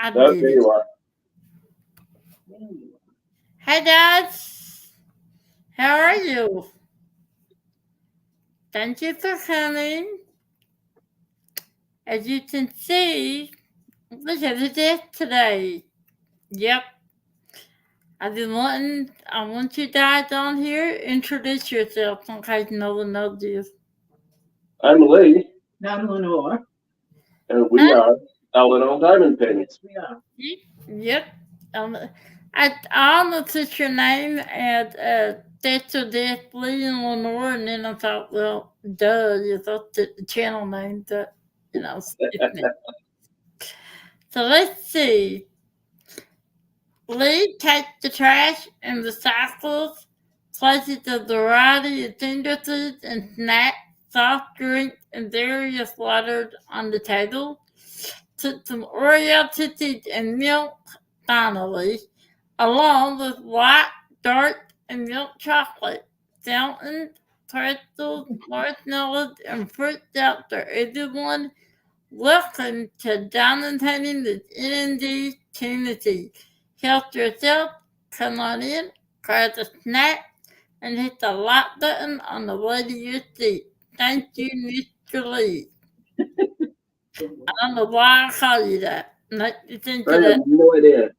I Oh, did there it. you are. Hey guys, how are you? Thank you for coming. As you can see, look at the desk today. Yep, I want you guys on here. Introduce yourself in case no one knows you. I'm Lee, I'm Lenore. and we are L&L Diamond Paintings. We are. Yep. Um, I almost took your name as Death to Death, Lee and Lenore, and then I thought, well, duh, you thought the channel name, that, it's me. So let's see. Lee takes the trash and recycles, places a variety of finger foods and snacks, soft drinks, and various waters on the table. Took some Oreo cookies and milk, finally, along with white, dark, and milk chocolate, fountains, pretzels, marshmallows, and fruit out for everyone. Welcome to Diamond Painting with NND Community. Help yourself, come on in, grab a snack, and hit the like button on the way to your seat. Thank you, Mr. Lee. I don't know why I call you that. Listen I to have that. no idea.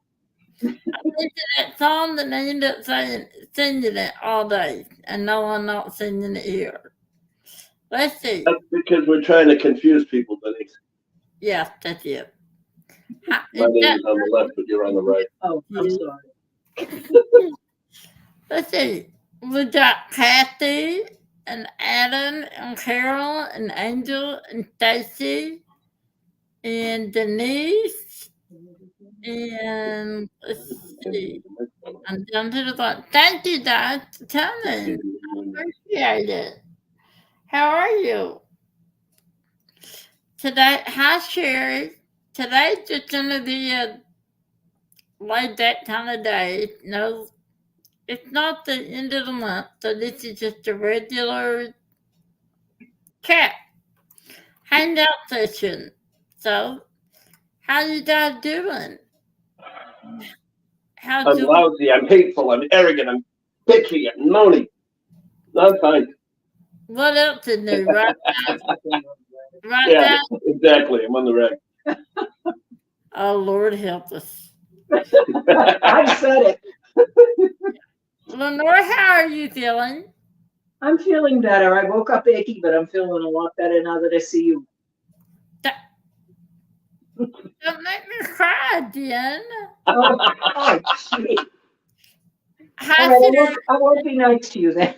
Listen to that song and I end up singing it all day. And no, I'm not singing it here. Let's see. That's because we're trying to confuse people, Denise. Yeah, that's it. My name is on the left, but you're on the right. Oh, I'm sorry. Let's see. We got Kathy and Adam and Carol and Angel and Stacy and Denise and let's see. I'm down to the bottom. Thank you guys for coming. Appreciate it. How are you? Today, hi Sherry. Today's just gonna be a laid back kind of day. No, it's not the end of the month, so this is just a regular chat hangout session. So, how you guys doing? How's I'm your lousy, I'm hateful, I'm arrogant, I'm bitchy, I'm moany. No, I'm fine. what else is new? Right, right Yeah, now. exactly. I'm on the rag. Oh Lord, help us. I said it. Lenore, how are you feeling? I'm feeling better. I woke up achy, but I'm feeling a lot better now that I see you. Don't make me cry, Jen. Oh, gee. All Hi, right, Sarah. I won't be nice to you then.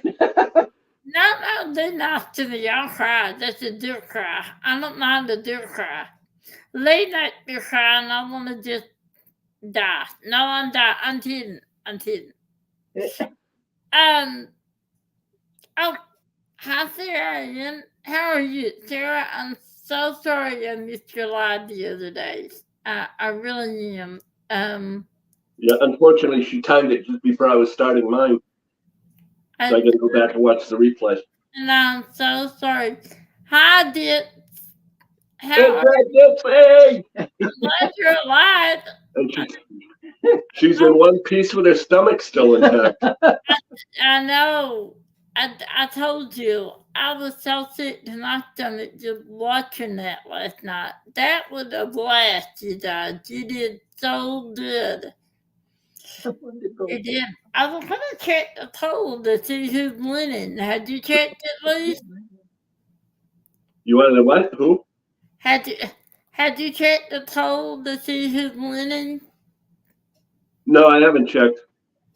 No, do not to me. I'll cry. That's a deer cry. I don't mind a deer cry. Late night me cry and I want to just die. No, I'm dying. I'm kidding. I'm kidding. Um. Oh, hi, Sarah. Ian. How are you, Sarah? I'm so sorry I missed your live the other day. I really am. Yeah, unfortunately, she timed it just before I was starting mine. So I got to go back and watch the replay. And I'm so sorry. Hi, Dit. How It's are a you? Glad you're alive. And she's in one piece with her stomach still intact. I know. I told you. I was so sick to my stomach just watching that last night. That was a blast, you guys. You did so good. You did. I was going to check the poll to see who's winning. Had you checked it, Lee? You wanted to what? Who? Had you checked the poll to see who's winning? No, I haven't checked.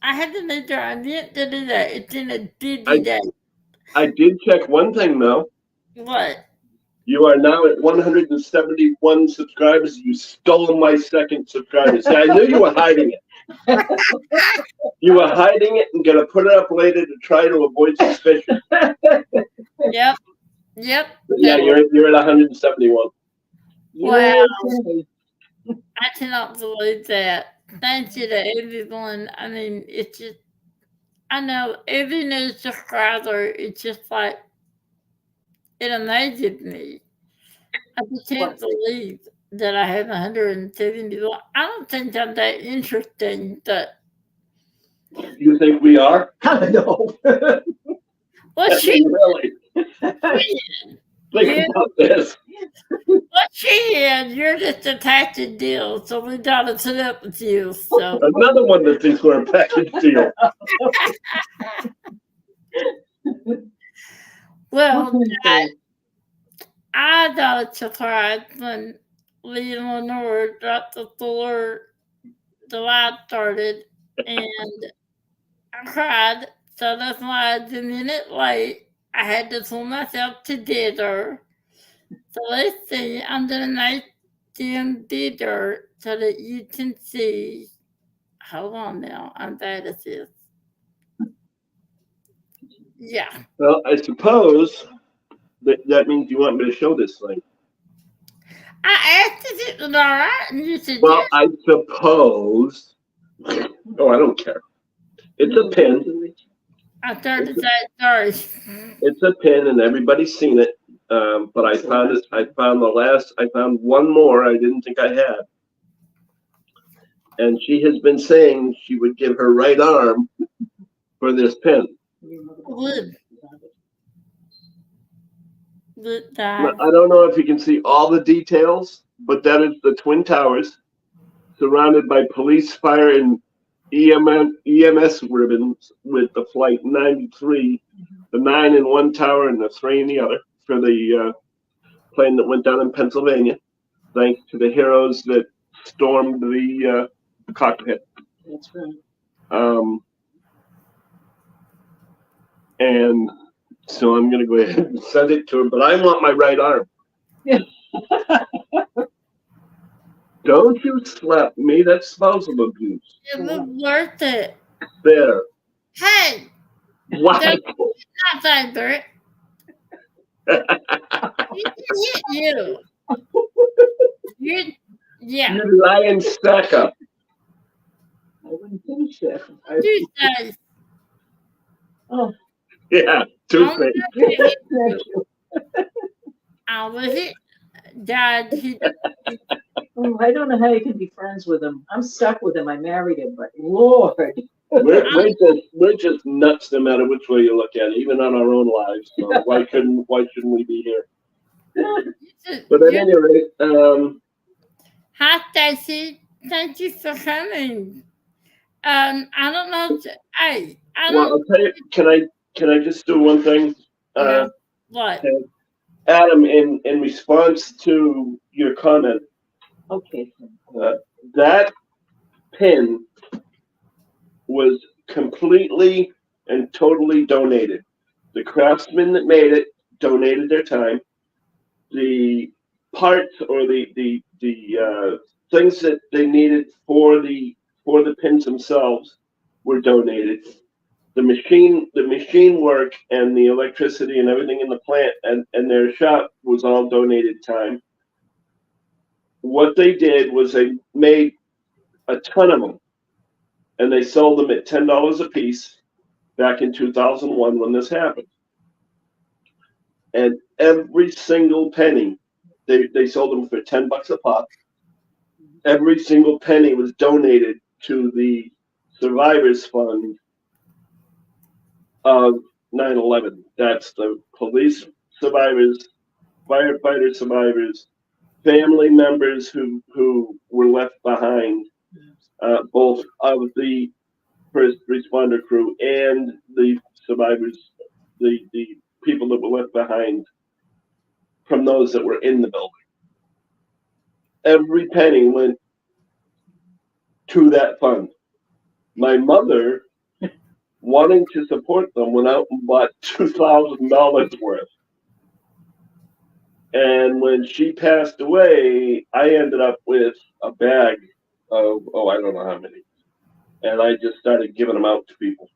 I had to make sure I didn't do that. It's in a busy day. I did check one thing though. What? You are now at 171 subscribers. You stole my second subscriber. See, I knew you were hiding it. You were hiding it and gonna put it up later to try to avoid suspicion. Yep. But yeah, you're at 171. Wow. I cannot believe that. Thank you to everyone. I mean, it's just, I know every new subscriber, it's just like, it amazes me. I just can't believe that I have 170. I don't think I'm that interesting, but You think we are? I don't know. well, I mean, really? Think you, about this. you're just a package deal, so we gotta put up with you. So, Another one that thinks we're a package deal. well, I got surprised when Lee Lenore dropped the floor, the light started, and I cried. So that's why I was a minute late. I had to pull myself together. So let's see. I'm gonna make them bigger so that you can see. Hold on now. I'm bad at this. Yeah. Well, I suppose that means you want me to show this thing. I asked if it was all right, and you said Well, yes. I suppose. Oh, I don't care. It's a pin. I started to say sorry. It's a pin, and everybody's seen it. But I found it. I found one more I didn't think I had. And she has been saying she would give her right arm for this pin. Good. Good Now, time. I don't know if you can see all the details, but that is the Twin Towers, surrounded by police, fire, and EMS ribbons with the Flight 93, the 9 in one tower and the 3 in the other for the plane that went down in Pennsylvania, thanks to the heroes that stormed the cockpit. That's right. And so I'm going to go ahead and send it to her, but I want my right arm. Yeah. Don't you slap me. That's spousal abuse. It was worth it. There. Hey, Wow. that's my favorite. He hit you. Yeah. You lying stack up. I wouldn't finish that. You say. Oh, Yeah, I'm Tuesday. gonna hit thank you. you. I was it. Dad, Oh, I don't know how you can be friends with him. I'm stuck with him. I married him, but Lord. We're just nuts no matter which way you look at it, even on our own lives. So why shouldn't we be here? But at any rate, hi Stacy. Thank you for coming. I don't know. Hey, I well, don't. I'll tell you. Can I just do one thing? No, what? Adam, in response to your comment, Okay. that pin was completely and totally donated. The craftsmen that made it donated their time. The parts or the things that they needed for the pins themselves were donated. The machine work and the electricity and everything in the plant and their shop was all donated time. What they did was they made a ton of them and they sold them at $10 a piece back in 2001 when this happened. And every single penny, they sold them for $10 a pop. Every single penny was donated to the survivors fund of 9/11. That's the police survivors, firefighter survivors, family members who were left behind, both of the first responder crew and the survivors, the people that were left behind from those that were in the building. Every penny went to that fund. My mother, wanting to support them, went out and bought $2,000 worth. And when she passed away, I ended up with a bag of, I don't know how many. And I just started giving them out to people.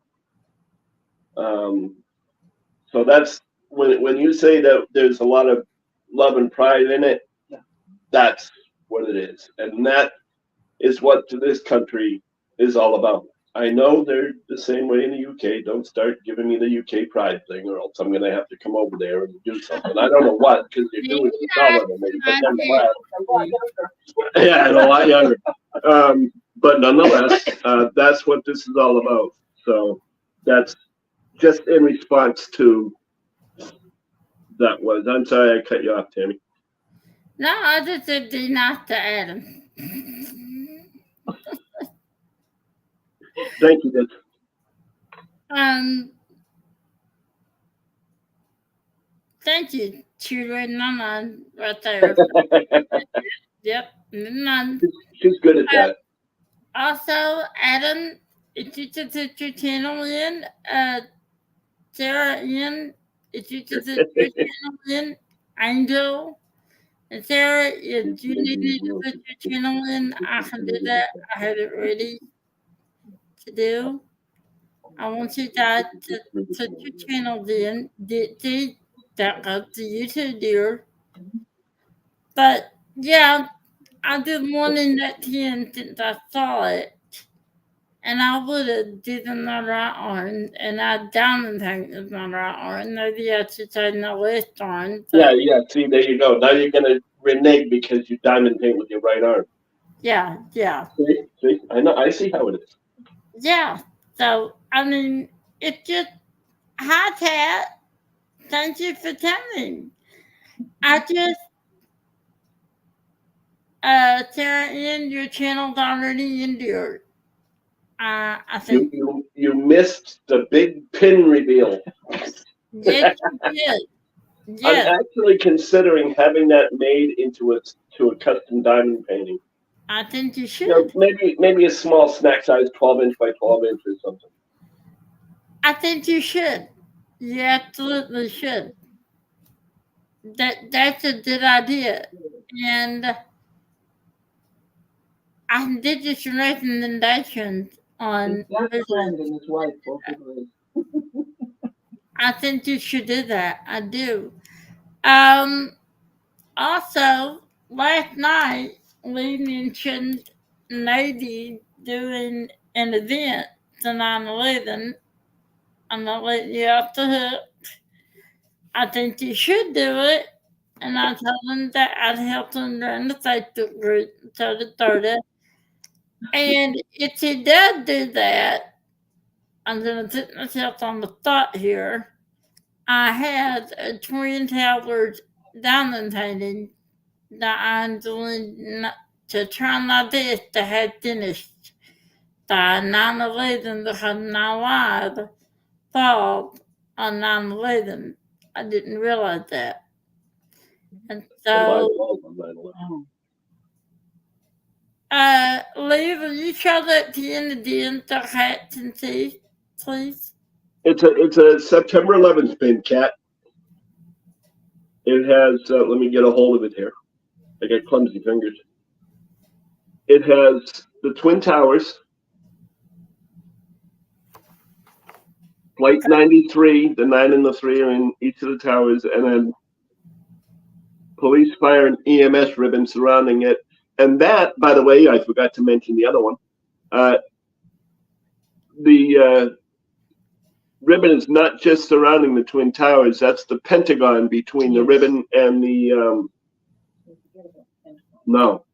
So that's when you say that there's a lot of love and pride in it, that's what it is. And that is what this country is all about. I know they're the same way in the UK. Don't start giving me the UK pride thing, or else I'm going to have to come over there and do something. I don't know what, because you're doing it taller than me, but nonetheless. Yeah, and a lot younger. But nonetheless, that's what this is all about. So that's just in response to that was. I'm sorry I cut you off, Tammy. No, I just said D not to Adam. Thank you, Dick. Thank you, children. None right there. Yep, none. She's good at that. Also, Adam, if you just hit your channel in, Sarah in, if you just hit your channel in, Angel, and Sarah, if you need to put your channel in, I can do that. I have it ready to do. I want you guys to put your channels in. That goes to you too, dear. But yeah, I've been wanting that 10 since I saw it. And I would have did my right arm, and I diamond painted my right arm. Maybe I should say my left arm. Yeah. See, there you go. Now you're gonna renege because you diamond paint with your right arm. Yeah. See, I know. I see how it is. Yeah. So I mean, it's just hi, Kat. Thank you for coming. I just Sarah, in your channel's already in there. I think You missed the big pin reveal. yes, you did. Yes. I'm actually considering having that made into a custom diamond painting. I think you should. Maybe a small snack size 12-inch by 12-inch or something. I think you should. You absolutely should. That's a good idea. And I did just recommendations on That's friend and his wife, both of those. I think you should do that. I do. Also, last night Lee mentioned Navy doing an event to 9/11. I'm not letting you off the hook. I think you should do it. And I told him that I'd help him run the Facebook group until the 30th. And if he does do that, I'm going to put myself on the spot here. I had a Twin Towers diamond painting that I'm doing to try my best to have finished by 9/11 because my life fall on 9/11. I didn't realize that. And so, Lee, will you show that to you again so Kat can see, please? It's a September 11th pin, Kat. It has. Let me get a hold of it here. I got clumsy fingers. It has the Twin Towers, Flight 93, the 9 and the 3 are in each of the towers, and then police, fire, and EMS ribbon surrounding it. And that, by the way, I forgot to mention the other one. The ribbon is not just surrounding the Twin Towers. That's the pentagon between the ribbon and the. No,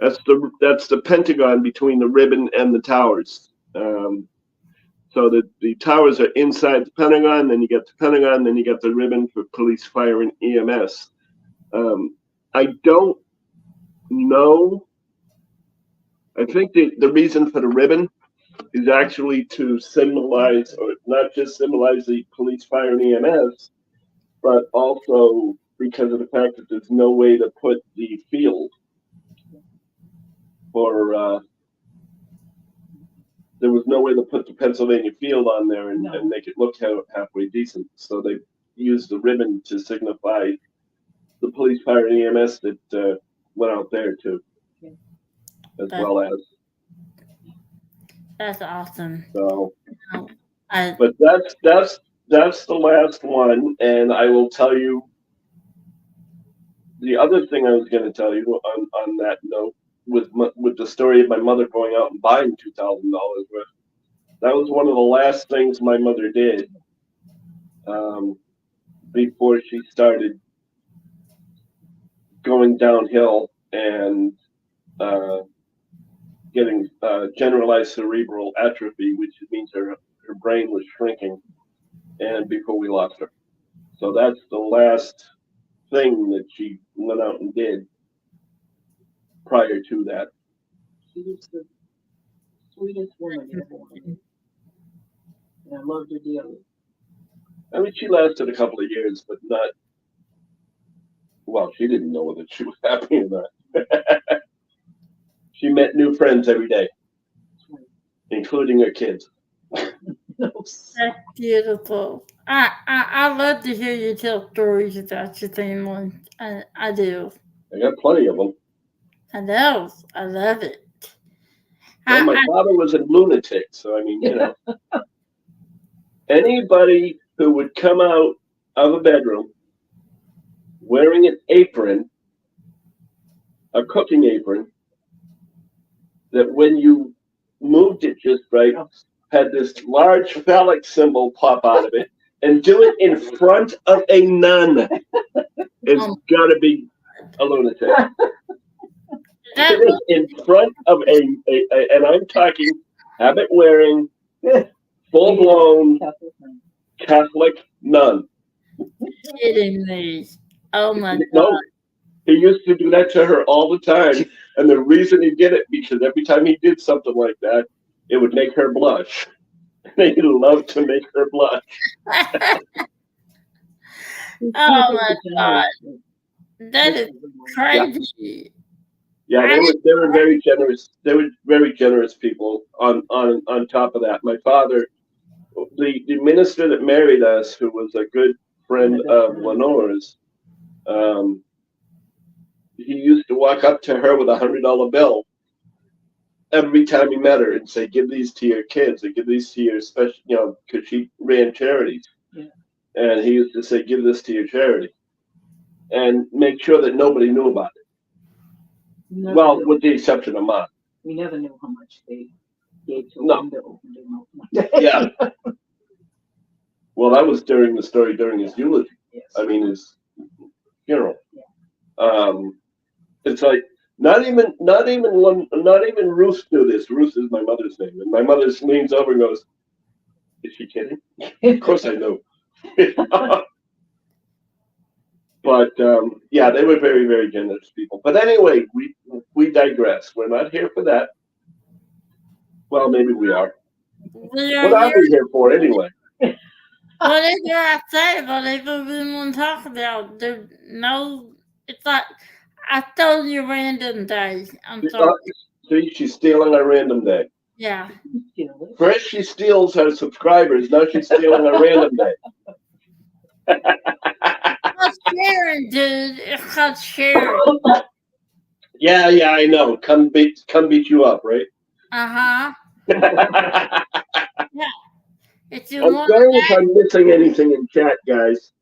that's the pentagon between the ribbon and the towers. So the towers are inside the Pentagon, then you get the Pentagon, then you get the ribbon for police, fire, and EMS. I don't know. I think the reason for the ribbon is actually to symbolize, or not just symbolize the police, fire, and EMS, but also because of the fact that there's no way to put the field for there was no way to put the Pennsylvania field on there and make it look halfway decent. So they used the ribbon to signify the police, fire, and EMS that went out there too, as well as. That's awesome. So, but that's the last one, and I will tell you the other thing I was going to tell you on that note with the story of my mother going out and buying $2,000 worth. That was one of the last things my mother did before she started going downhill and getting generalized cerebral atrophy, which means her brain was shrinking, and before we lost her. So that's the last thing that she went out and did prior to that. She was the sweetest woman you ever wanted. And I loved her dearly. I mean, she lasted a couple of years, but not. Well, she didn't know whether she was happy or not. She met new friends every day, including her kids. That's beautiful. I love to hear you tell stories about your family. I do. I got plenty of them. I know. I love it. Well, my father was a lunatic, so I mean, you know, anybody who would come out of a bedroom wearing an apron, a cooking apron, that when you moved it just right, had this large phallic symbol pop out of it, and do it in front of a nun, it's got to be a lunatic. In front of and I'm talking habit-wearing, full-blown Catholic nun. Kidding me. Oh my God. No, he used to do that to her all the time. And the reason he did it, because every time he did something like that, it would make her blush. He loved to make her blush. Oh my God. That is crazy. Yeah, they were very generous. They were very generous people. On top of that, my father, the minister that married us, who was a good friend of Lenore's, he used to walk up to her with $100 bill every time he met her and say, "Give these to your kids, or give these to your special," you know, because she ran charities. Yeah. And he used to say, "Give this to your charity," and make sure that nobody knew about it. Well, with the exception of Mom. We never knew how much they gave to him to open them up. Yeah. Well, that was during his eulogy. Yes. I mean, his funeral. Yeah. It's like not even Ruth knew this. Ruth is my mother's name, and my mother leans over and goes, "Is she kidding?" Of course I know. But yeah, they were very, very generous people. But anyway, we digress. We're not here for that. Well, maybe we are. What are we here for anyway? Whatever I say, whatever we want to talk about, there's no. It's like I stole your random day. I'm sorry. See, she's stealing our random day. Yeah. First, she steals her subscribers. Now she's stealing our random day. It's Sharon, dude. It's called Sharon. Yeah, I know. Come beat you up, right? Yeah. If you I'm sorry if I'm missing anything in chat, guys.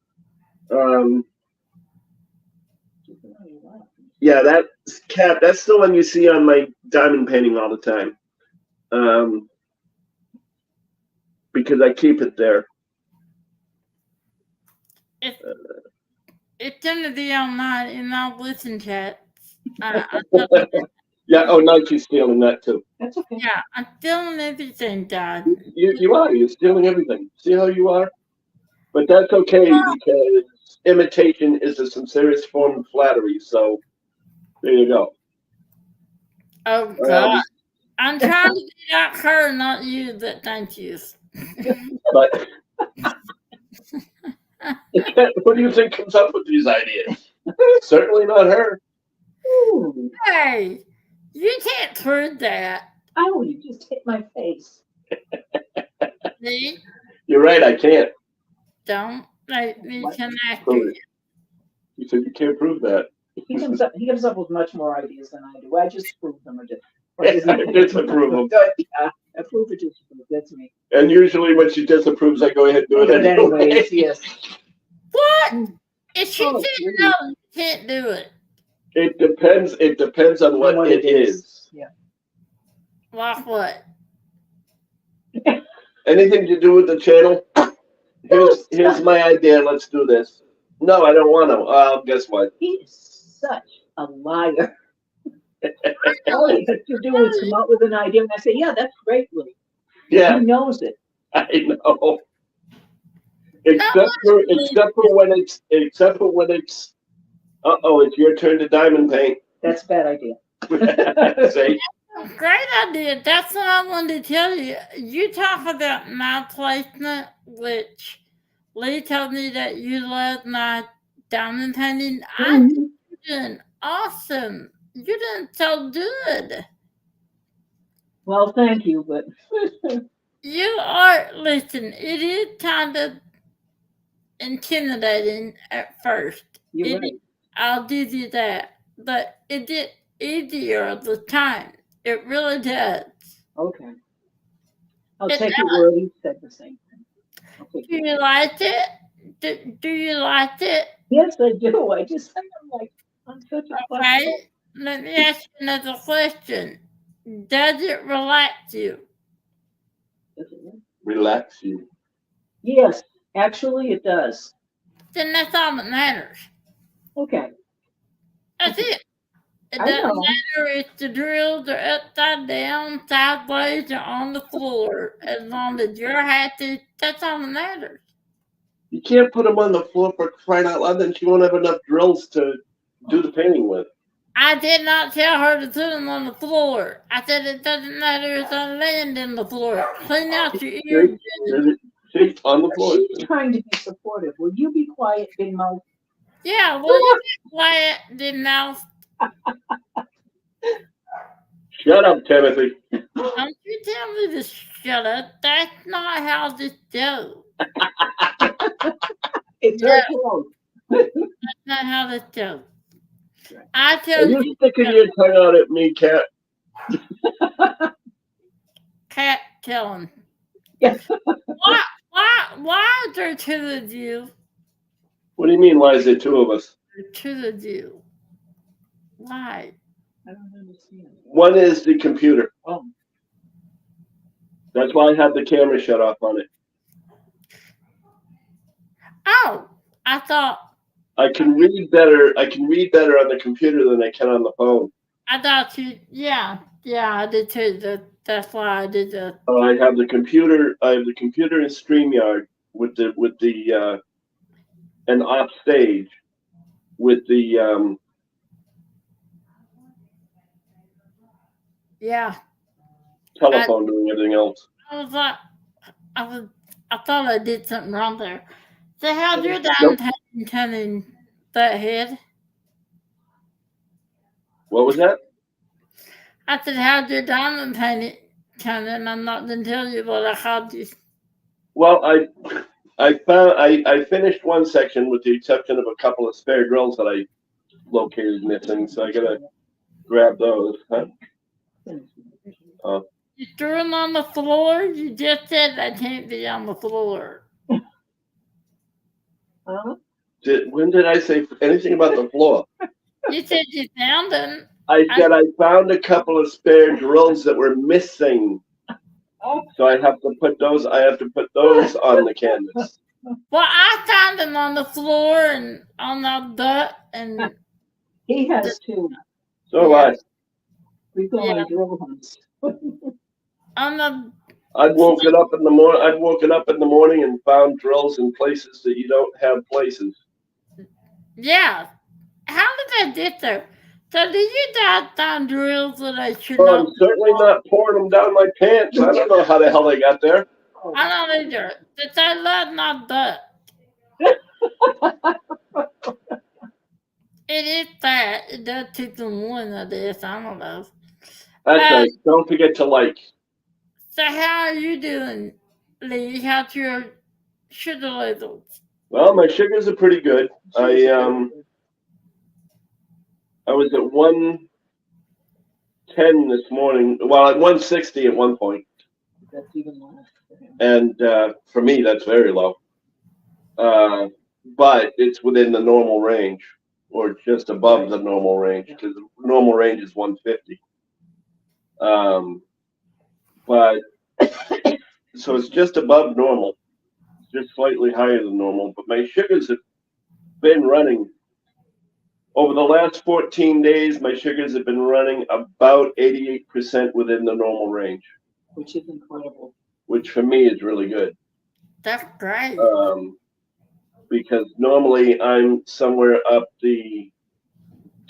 Yeah, that's Cat. That's the one you see on my diamond painting all the time. Because I keep it there. It's gonna be online in our listen chat. Yeah. Oh, now she's stealing that too. That's okay. Yeah, I'm stealing everything, Dad. You are. You're stealing everything. See how you are? But that's okay because imitation is the sincerest form of flattery. So there you go. Oh God, I'm trying to get out her, not you. But thank you. But what do you think comes up with these ideas? Certainly not her. Ooh. Hey, you can't prove that. Oh, you just hit my face. See? You're right, I can't. Don't make me connect you. You said you can't prove that. He comes up with much more ideas than I do. I just prove them or disapprove them. Yeah, approve or disapprove. That's me. And usually when she disapproves, I go ahead and do it anyways. Yes. What? If she said no, you can't do it. It depends on what it is. Yeah. Like what? Anything to do with the channel? Here's my idea. Let's do this. No, I don't want to. Guess what? He is such a liar. All he has to do is come up with an idea, and I say, "Yeah, that's great, Lee." Yeah, He knows it. I know. Except for when it's. It's your turn to diamond paint. That's a bad idea. See? Great idea. That's what I wanted to tell you. You talk about my placement, which Lee told me that you love my diamond painting. I think you're doing awesome. You're doing so good. Well, thank you, but You are, listen, it is kind of intimidating at first. you're right. I'll give you that. But it gets easier with the time. It really does. Okay. I'll It take your word. He said the same thing. I'll take Do your you word. like it? Do you like it? Yes, I do. I just think I'm such a fucking. Okay. Let me ask you another question. Does it relax you? Relax you. Yes, actually, it does. Then that's all that matters. Okay. That's it. It I doesn't know. matter if the drills are upside down, sideways, or on the floor. As long as you're happy, that's all that matters. You can't put them on the floor for crying out loud. Then she won't have enough drills to do the painting with. I did not tell her to put them on the floor. I said it doesn't matter if I land in the floor. Clean out your ears. See, on the floor. She's trying to be supportive. Will you be quiet, big mouth? Yeah, will you be quiet, big mouth? Shut up, Timothy. Don't you tell me to shut up. That's not how this goes. It's Yeah. her fault. That's not how this goes. I Are tell you you, sticking your tongue out at me, Cat? cat killing. Yeah. Why is there two of you? What do you mean? Why is there two of us? There are two of you. Why? I don't understand. One is the computer. Oh, That's why I have the camera shut off on it. Oh, I thought I can read better. I can read better on the computer than I can on the phone. you. Yeah, I did too. That's why I did that. I have the computer. I have the computer in StreamYard with the and off stage with the Yeah, telephone doing everything else. I was like, I thought I did something wrong there. So how's your Nope. diamond turning that head? What was that? I said, how's your diamond painting turning? I'm not going to tell you what I called you. Well, I finished one section with the exception of a couple of spare drills that I located missing, so I gotta grab those. Huh? You threw them on the floor? You just said they can't be on the floor. huh? When did I say anything about the floor? You said you found them. I said I found a couple of spare drills that were missing. So I have to put those. I have to put those on the canvas. Well, I found them on the floor and on the butt, and He has two. So Yes. We go Yeah. on drill hunts. on the I'd woken up in the morning. I'd woken up in the morning and found drills in places that you don't have places. yeah. How did I get there? So did you guys find drills that I should Oh, not? I'm certainly not pouring them down my pants. I don't know how the hell they got there. I don't either. But I love my butt. It is fat. It does take some one of this. I don't know. That's right. Don't forget to like. So how are you doing, Lee? How's your sugar levels? Well, my sugars are pretty good. I was at 110 this morning. Well, at 160 at one point. That's even less. And for me, that's very low. But it's within the normal range, or just above the normal range, because the normal range is 150. But so it's just above normal, just slightly higher than normal. But my sugars have been running over the last 14 days. My sugars have been running about 88% within the normal range, which is incredible. which for me is really good. That's great. Because normally I'm somewhere up the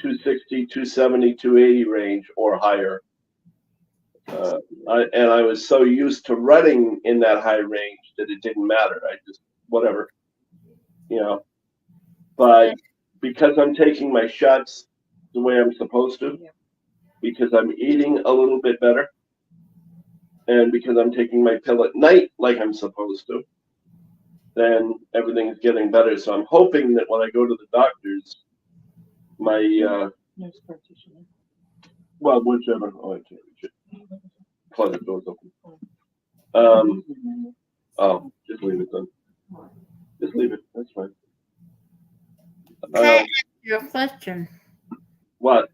260, 270, 280 range or higher. I was so used to running in that high range that it didn't matter. I just, whatever, you know. But because I'm taking my shots the way I'm supposed to, because I'm eating a little bit better, and because I'm taking my pill at night like I'm supposed to, then everything's getting better. So I'm hoping that when I go to the doctors, my Nurse practitioner. well, whichever. Oh, I can't reach it. Closet doors open. Oh, just leave it then. Just leave it. That's fine. Can I ask you a question? What?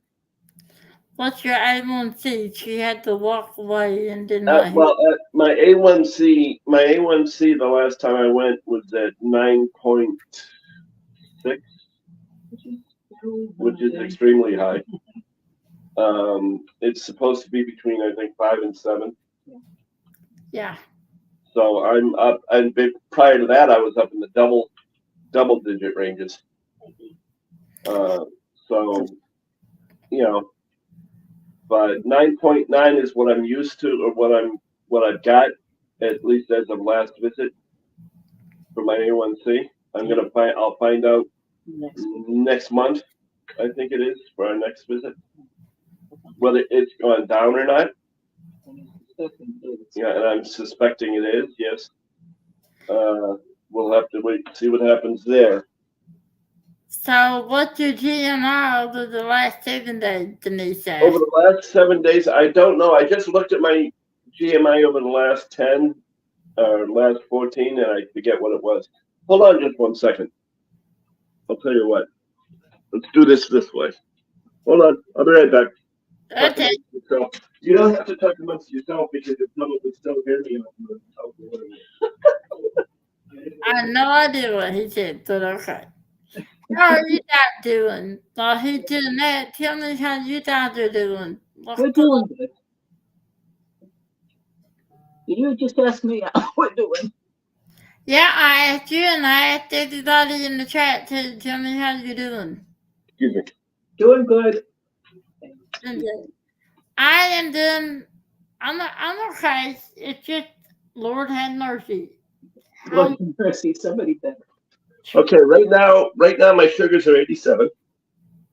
What's your A1C? She had to walk away and didn't my A1C, the last time I went was at 9.6, which is extremely high. It's supposed to be between, I think, 5 and 7. Yeah. So I'm up, and prior to that, I was up in the double digit ranges. So, you know, but 9.9 is what I'm used to, or what I've got, at least as of last visit for my A1C. I'll find out next month, I think it is, for our next visit, whether it's gone down or not. Yeah, and I'm suspecting it is, yes. We'll have to wait and see what happens there. So what's your GMI over the last 7 days, Denise said? Over the last 7 days, I don't know. I just looked at my GMI over the last 10 or last 14, and I forget what it was. Hold on just 1 second. I'll tell you what. Let's do this way. Hold on. I'll be right back. Okay. You don't have to talk amongst yourself because you'll probably still hear me. I had no idea what he said, but okay. How are you guys doing? While he's doing that, tell me how you guys are doing. We're doing good. You just asked me how we're doing. Yeah, I asked you and I asked everybody in the chat to tell me how you're doing. Excuse me. Doing good. I am doing. I'm okay. It's just Lord have mercy. Lord have mercy, somebody better. Okay, right now my sugars are 87.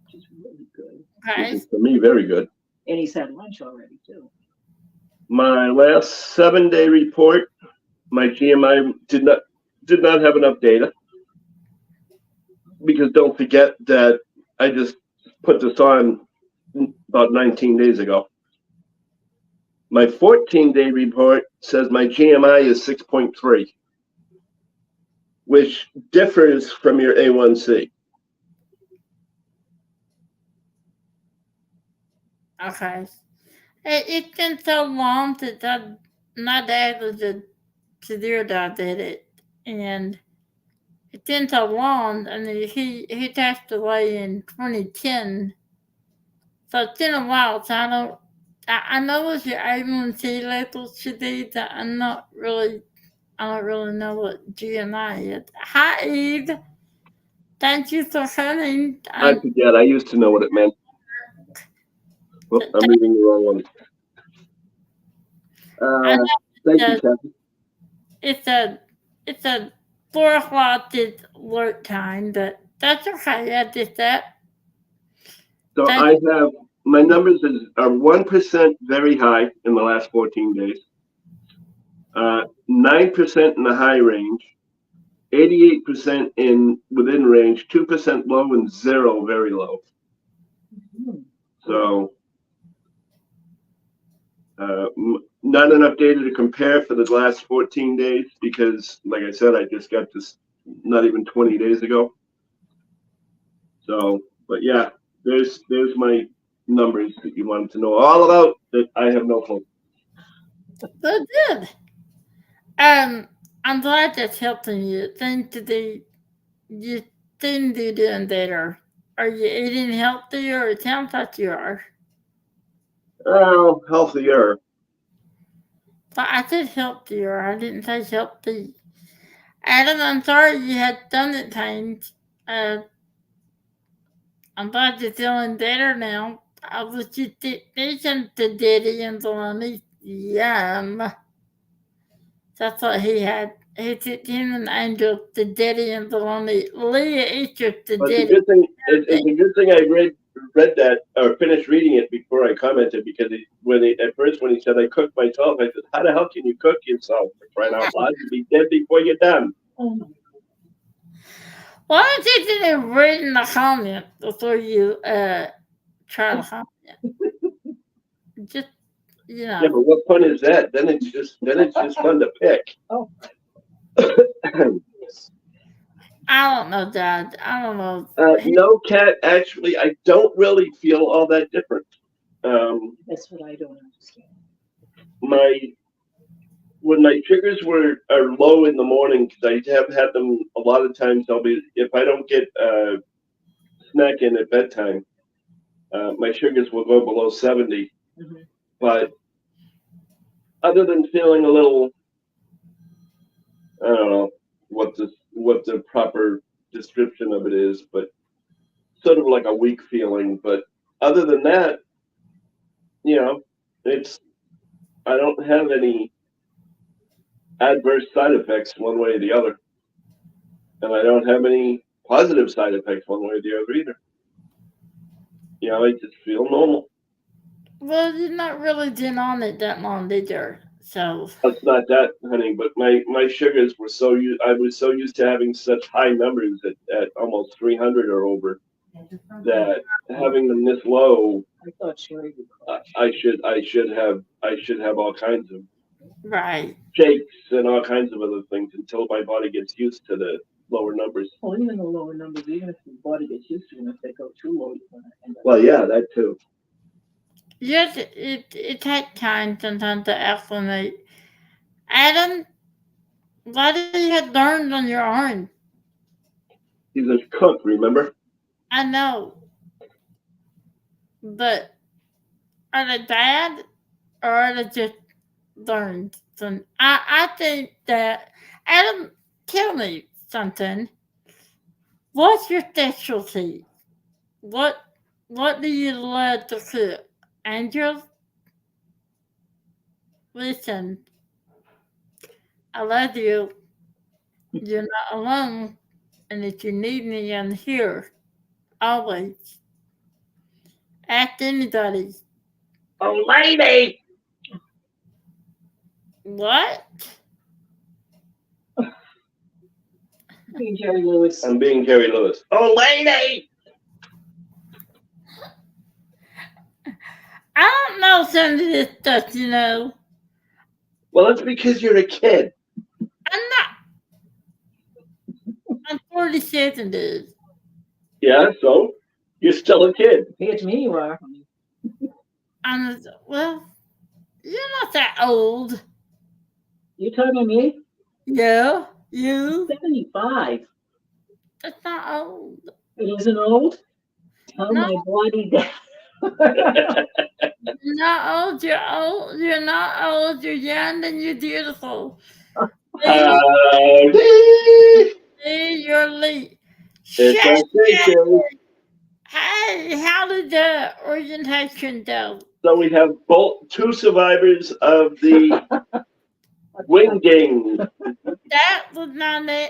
Which is really good. Okay. Which is for me very good. And he's had lunch already too. My last 7-day report, my GMI did not have enough data, because don't forget that I just put this on about 19 days ago. My 14-day report says my GMI is 6.3, which differs from your A1C. Okay. It's been so long since my dad was a severe diabetic, and it's been so long. I mean, he passed away in 2010, so it's been a while. So I know what your A1C levels should be, but I don't really know what GMI is. Hi, Eve. Thank you for coming. I forget. I used to know what it meant. Well, I'm reading the wrong one. Thank you, Kathy. It's a 4 o'clock work time, but that's okay. I did that. So I have, my numbers are 1% very high in the last 14 days, 9% in the high range, 88% within range, 2% low, and 0 very low. So not enough data to compare for the last 14 days because, like I said, I just got this not even 20 days ago. So, but yeah, there's my numbers that you wanted to know all about that I have no clue. Good. Um, I'm glad that's helping you. It seems to be you seem to be doing better. Are you eating healthier? It sounds like you are. Oh, healthier. But I said healthier. I didn't say healthy. Adam, I'm sorry you had stomach pains. Uh, I'm glad you're feeling better now. I was just thinking to Diddy and Zeleny. Yum. That's what he had. He took him and Angel to Diddy and Zeleny. Leah Easter to But the Diddy. good thing, it's a good thing I read that or finished reading it before I commented because at first when he said I cook myself, I said, how the hell can you cook yourself for crying out loud? You'd be dead before you're done. Why don't you just read in the comment before you try to comment? Just Yeah, but what fun is that? Then it's just fun to pick. Oh. I don't know, Dad. I don't know. No, Cat. Actually, I don't really feel all that different. That's what I don't understand. When my sugars are low in the morning, because I have had them a lot of times. If I don't get snack in at bedtime, my sugars will go below 70. Mhm. But other than feeling a little, I don't know what the proper description of it is, but sort of like a weak feeling. But other than that, it's I don't have any adverse side effects one way or the other, and I don't have any positive side effects one way or the other either. I just feel normal. Well, you're not really been on it that long either. So It's not that, honey, but my sugars were I was so used to having such high numbers at almost 300 or over that having them this low, I thought Sherry would call. I should have all kinds of right. shakes and all kinds of other things until my body gets used to the lower numbers. Well, even the lower numbers, even if your body gets used to them, if they go too low, you're gonna end up. Well, yeah, that too. Yes, it takes time sometimes to acclimate. Adam, what do you have learned on your own? He's a cook, remember? I know, but are they bad or are they just learned? I think that Adam, tell me something. What's your specialty? What what do you love to cook? Angel, listen, I love you. You're not alone. And if you need me, I'm here. Always. Ask anybody. Oh, lady! What? Being Jerry Lewis. I'm being Jerry Lewis. Oh, lady! I don't know some of this stuff, Well, that's because you're a kid. I'm not. I'm 47, dude. Yeah, so you're still a kid. Compared to me, you are. Well, you're not that old. You talking to me? Yeah, you. 75. That's not old. It isn't old? Tell No. my body that. You're not old. You're old. You're not old. You're young and you're beautiful. See, you're late. It's okay, Jerry. Hey, how did the orientation go? So we have two survivors of the winging. That was not the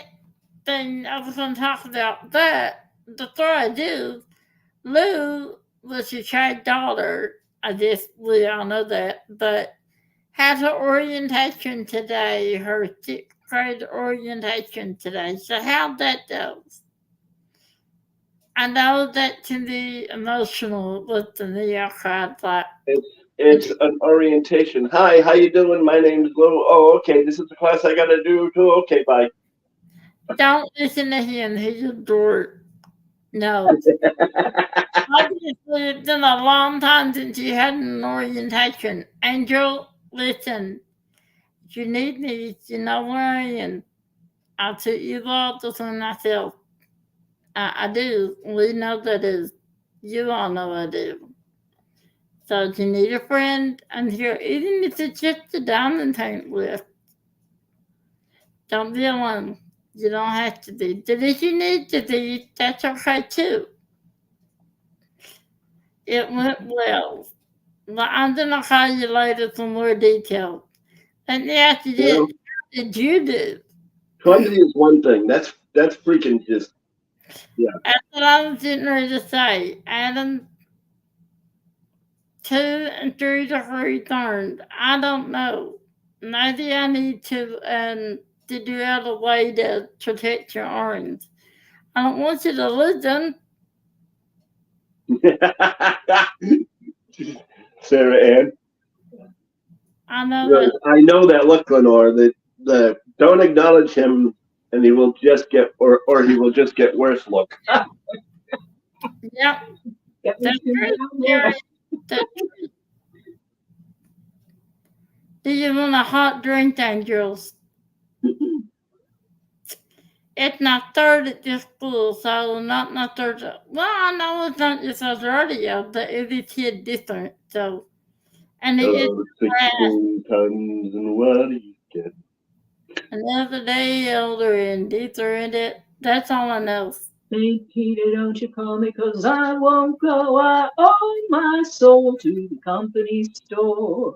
thing I was going to talk about. But before I do, Lou was your child daughter. I guess we all know that. But has her orientation today, her sixth grade orientation today. So how'd that go? I know that can be emotional listening to your cried like It's an orientation. Hi, how you doing? My name's Lou. Oh, okay. This is the class I gotta do too. Okay, bye. don't listen to him, he's a dork. No. Obviously it's been a long time since you had an orientation. Angel, listen. If you need me, you know where I am. I'll treat you all just when I feel I do. We know that is. You all know I do. So if you need a friend, I'm here. Even if it's just a diamond tank with, don't be alone. You don't have to be. But if you need to be, that's okay too. It went well. But I'm gonna call you later for more details. Let me ask you this. Well, How did you do? clumsy is one thing. That's freaking just yeah. That's what I was getting ready to say. Adam, 2 and 3 to 3 turned. I don't know. Maybe I need to do out a way to protect your arms. I don't want you to lose them. Sarah Ann. I know Yes, that. I know that look, Lenore, that the don't acknowledge him and he will just get or he will just get worse look. Yep, Get me that's to true, down Jerry. there. That's true. Do you want a hot drink, Angels? It's not third at this school, so not third. Well, I know it's not just us radio, but it is here different. So, and it is Oh, fast. 16 tons and what do you get? Another day older, and these are in it. That's all I know. St. Peter, don't you call me, 'cause I won't go. I owe my soul to the company store.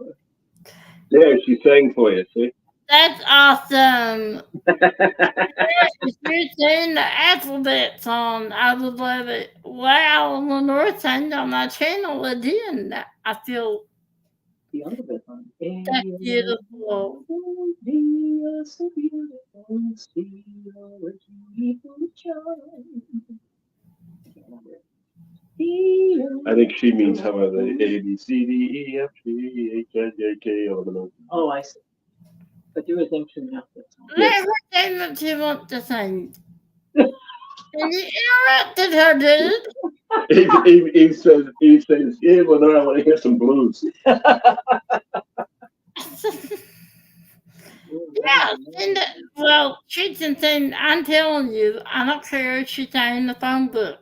There, she sang for you, see? That's awesome. If you're saying the alphabet song, I would love it. Wow, Lenore sang on my channel again. I feel The other bit on that's beautiful. so beautiful, see what people charm. I think she means how are they A B C D E F G H I J K L M N O P. Oh, I see. But there was ancient outfits on. Let her sing what she wants to sing. And you interrupted her, dude. He says, yeah, Lenore, I want to hear some blues. Yeah, and well, she can sing. I'm telling you, I don't care if she sang the phone book.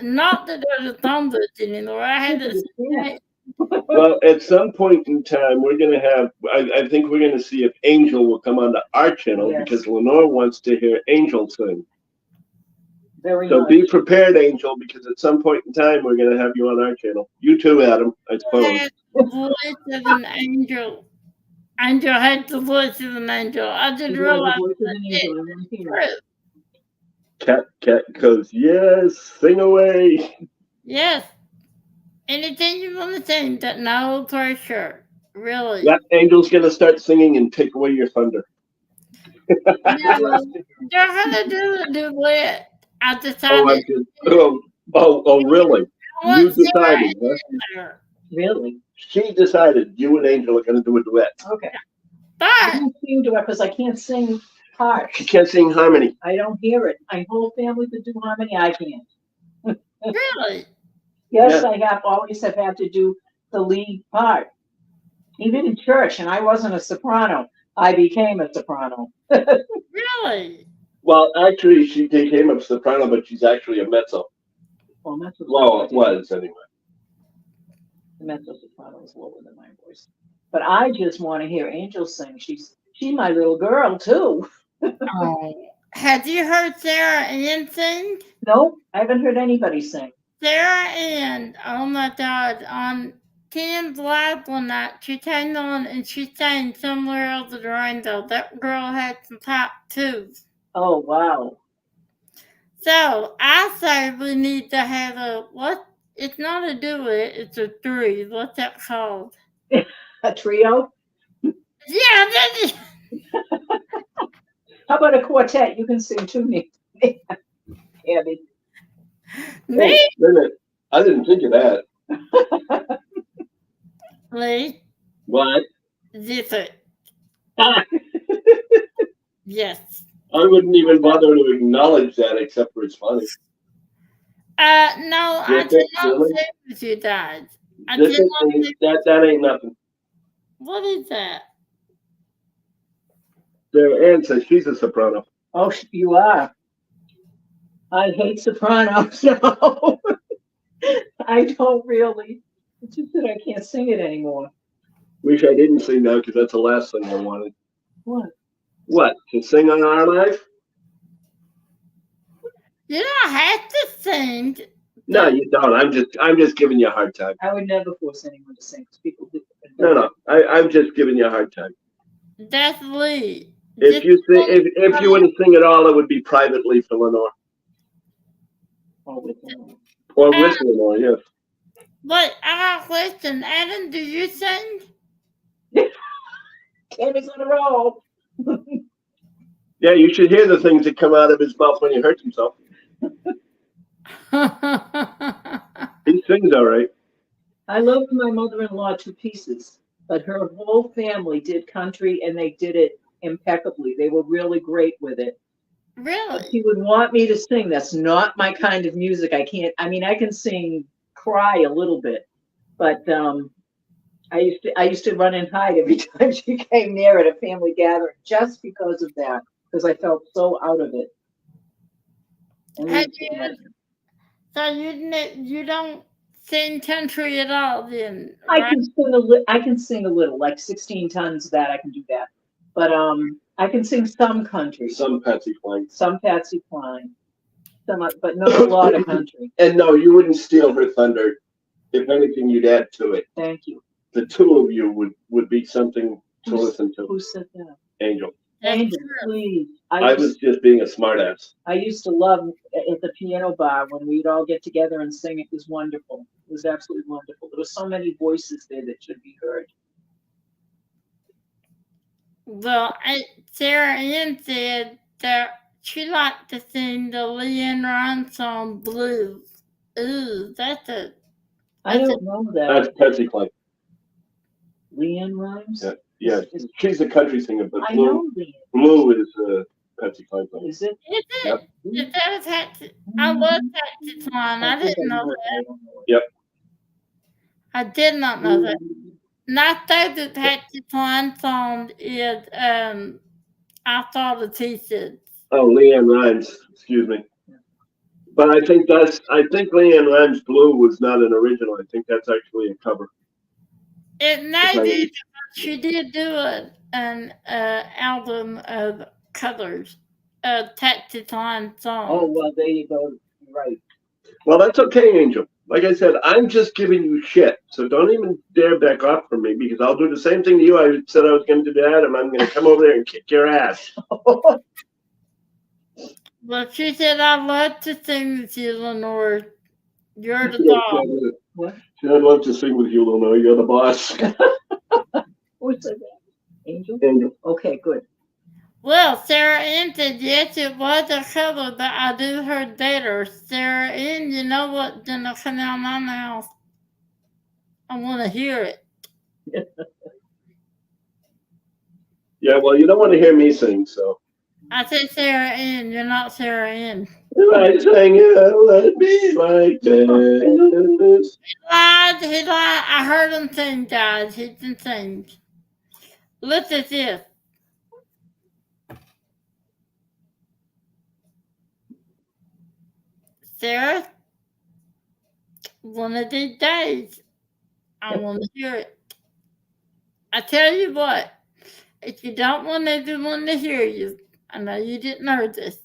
Not that there's a phone book anymore. I had to say, Well, at some point in time, we're going to have, I think we're going to see if Angel will come onto our channel Yes. because Lenore wants to hear Angel sing. Very So much. be prepared, Angel, because at some point in time, we're going to have you on our channel. You too, Adam, I suppose. had the voice of an angel. Angel had the voice of an angel. I didn't The realize voice of that an it angel, I was want to hear it. true. Cat goes, yes, sing away. Yes. Anything you want to sing, that no pressure. Really. That Angel's going to start singing and take away your thunder. No, they're gonna do a duet. I Oh, decided. really? I You want Sarah decided, huh? in there. Really? She decided you and Angel are going to do a duet. Okay. I But don't sing duet because I can't sing parts. She can't sing harmony. I don't hear it. My whole family could do harmony. I can't. really, Yes, Yeah. I have always have had to do the lead part. Even in church, and I wasn't a soprano. I became a soprano. really. Well, actually, she became a soprano, but she's actually a mezzo. Well, mezzo Well, it was anyway. The mezzo soprano is lower than my voice. But I just want to hear Angel sing. She's my little girl too. Oh, have you heard Sarah Ann sing? Nope, I haven't heard anybody sing. Sarah Ann, oh my God, on Ken's live one night, she came on and she sang Somewhere Over the Rainbow. That girl had some top twos. Oh wow. So I say we need to have what? It's not a duet, it's a three. What's that called? A trio? Yeah, that is. How about a quartet? You can sing too, Nick. Abby. Me? Oh, wait a minute. I didn't think of that. Lee? What? This it. I Yes. wouldn't even bother to acknowledge that except for it's funny. No, I This did it, not really? say with you guys. I This did not say. that ain't nothing. What is that? Sarah Ann says she's a soprano. Oh, you are. I hate sopranos. No, I don't really. It's just that I can't sing it anymore. Wish I didn't sing that because that's the last thing I wanted. What? What? To sing on our life? You don't have to sing. No, you don't. I'm just giving you a hard time. I would never force anyone to sing because people do. No. I'm just giving you a hard time. That's Lee. If you were to sing at all, it would be privately for Lenore. All with them. Or with Lenore, yes. But I got a question. Adam, do you sing? Tammy's on a roll. Yeah, you should hear the things that come out of his mouth when he hurts himself. He sings all right. I loved my mother-in-law to pieces, but her whole family did country and they did it impeccably. They were really great with it. Really? She would want me to sing. That's not my kind of music. I can sing, cry a little bit, but I used to run and hide every time she came near at a family gathering just because of that, because I felt so out of it. So you don't sing country at all then? I Right? can sing a little, like 16 tons of that. I can do that, but I can sing some country, Some Patsy Cline. some Patsy Cline, but not a lot of country. And no, you wouldn't steal her thunder. If anything, you'd add to it. Thank you. The two of you would be something to listen to. Who said that? Angel. Angel, please. I was just being a smartass. I used to love at the piano bar when we'd all get together and sing. It was wonderful. It was absolutely wonderful. There were so many voices there that should be heard. Well, Sarah Ann said that she liked to sing the Lee Lenore and I song Blues. Ooh, I don't know that. That's Patsy Cline. Leanne Rhymes? Yeah, she's a country singer, but I know Leanne. Blue is Patsy Cline. Is it? Is it? Yep. Is that Patsy? I love Patsy Cline. I didn't know that. Yep. I did not know that. Not that the Patsy Cline song is I Saw the T-shirts. Oh, Leanne Rhymes. Excuse me. But I think Leanne Rhymes' Blue was not an original. I think that's actually a cover. It maybe she did do an album of covers of Patsy Cline songs. Oh, well, there you go. Right. Well, that's okay, Angel. Like I said, I'm just giving you shit. So don't even dare back off from me because I'll do the same thing to you. I said I was going to do to Adam. I'm going to come over there and kick your ass. Well, she said, I'd love to sing with you, Lenore. You're the dog. What? I'd love to sing with you, Lenore. You're the boss. Who said that? Angel? Angel. Okay, good. Well, Sarah Ann said, yes, it was a cover, but I do her better. Sarah Ann, you know what's going to come out of my mouth? I want to hear it. Yeah, well, you don't want to hear me sing, so. I said Sarah Ann, you're not Sarah Ann. If I sang it, let me like this. He lied. I heard him sing, guys. He can sing. Look at this. Sarah, one of these days, I want to hear it. I tell you what, if you don't want everyone to hear you, I know you didn't know this,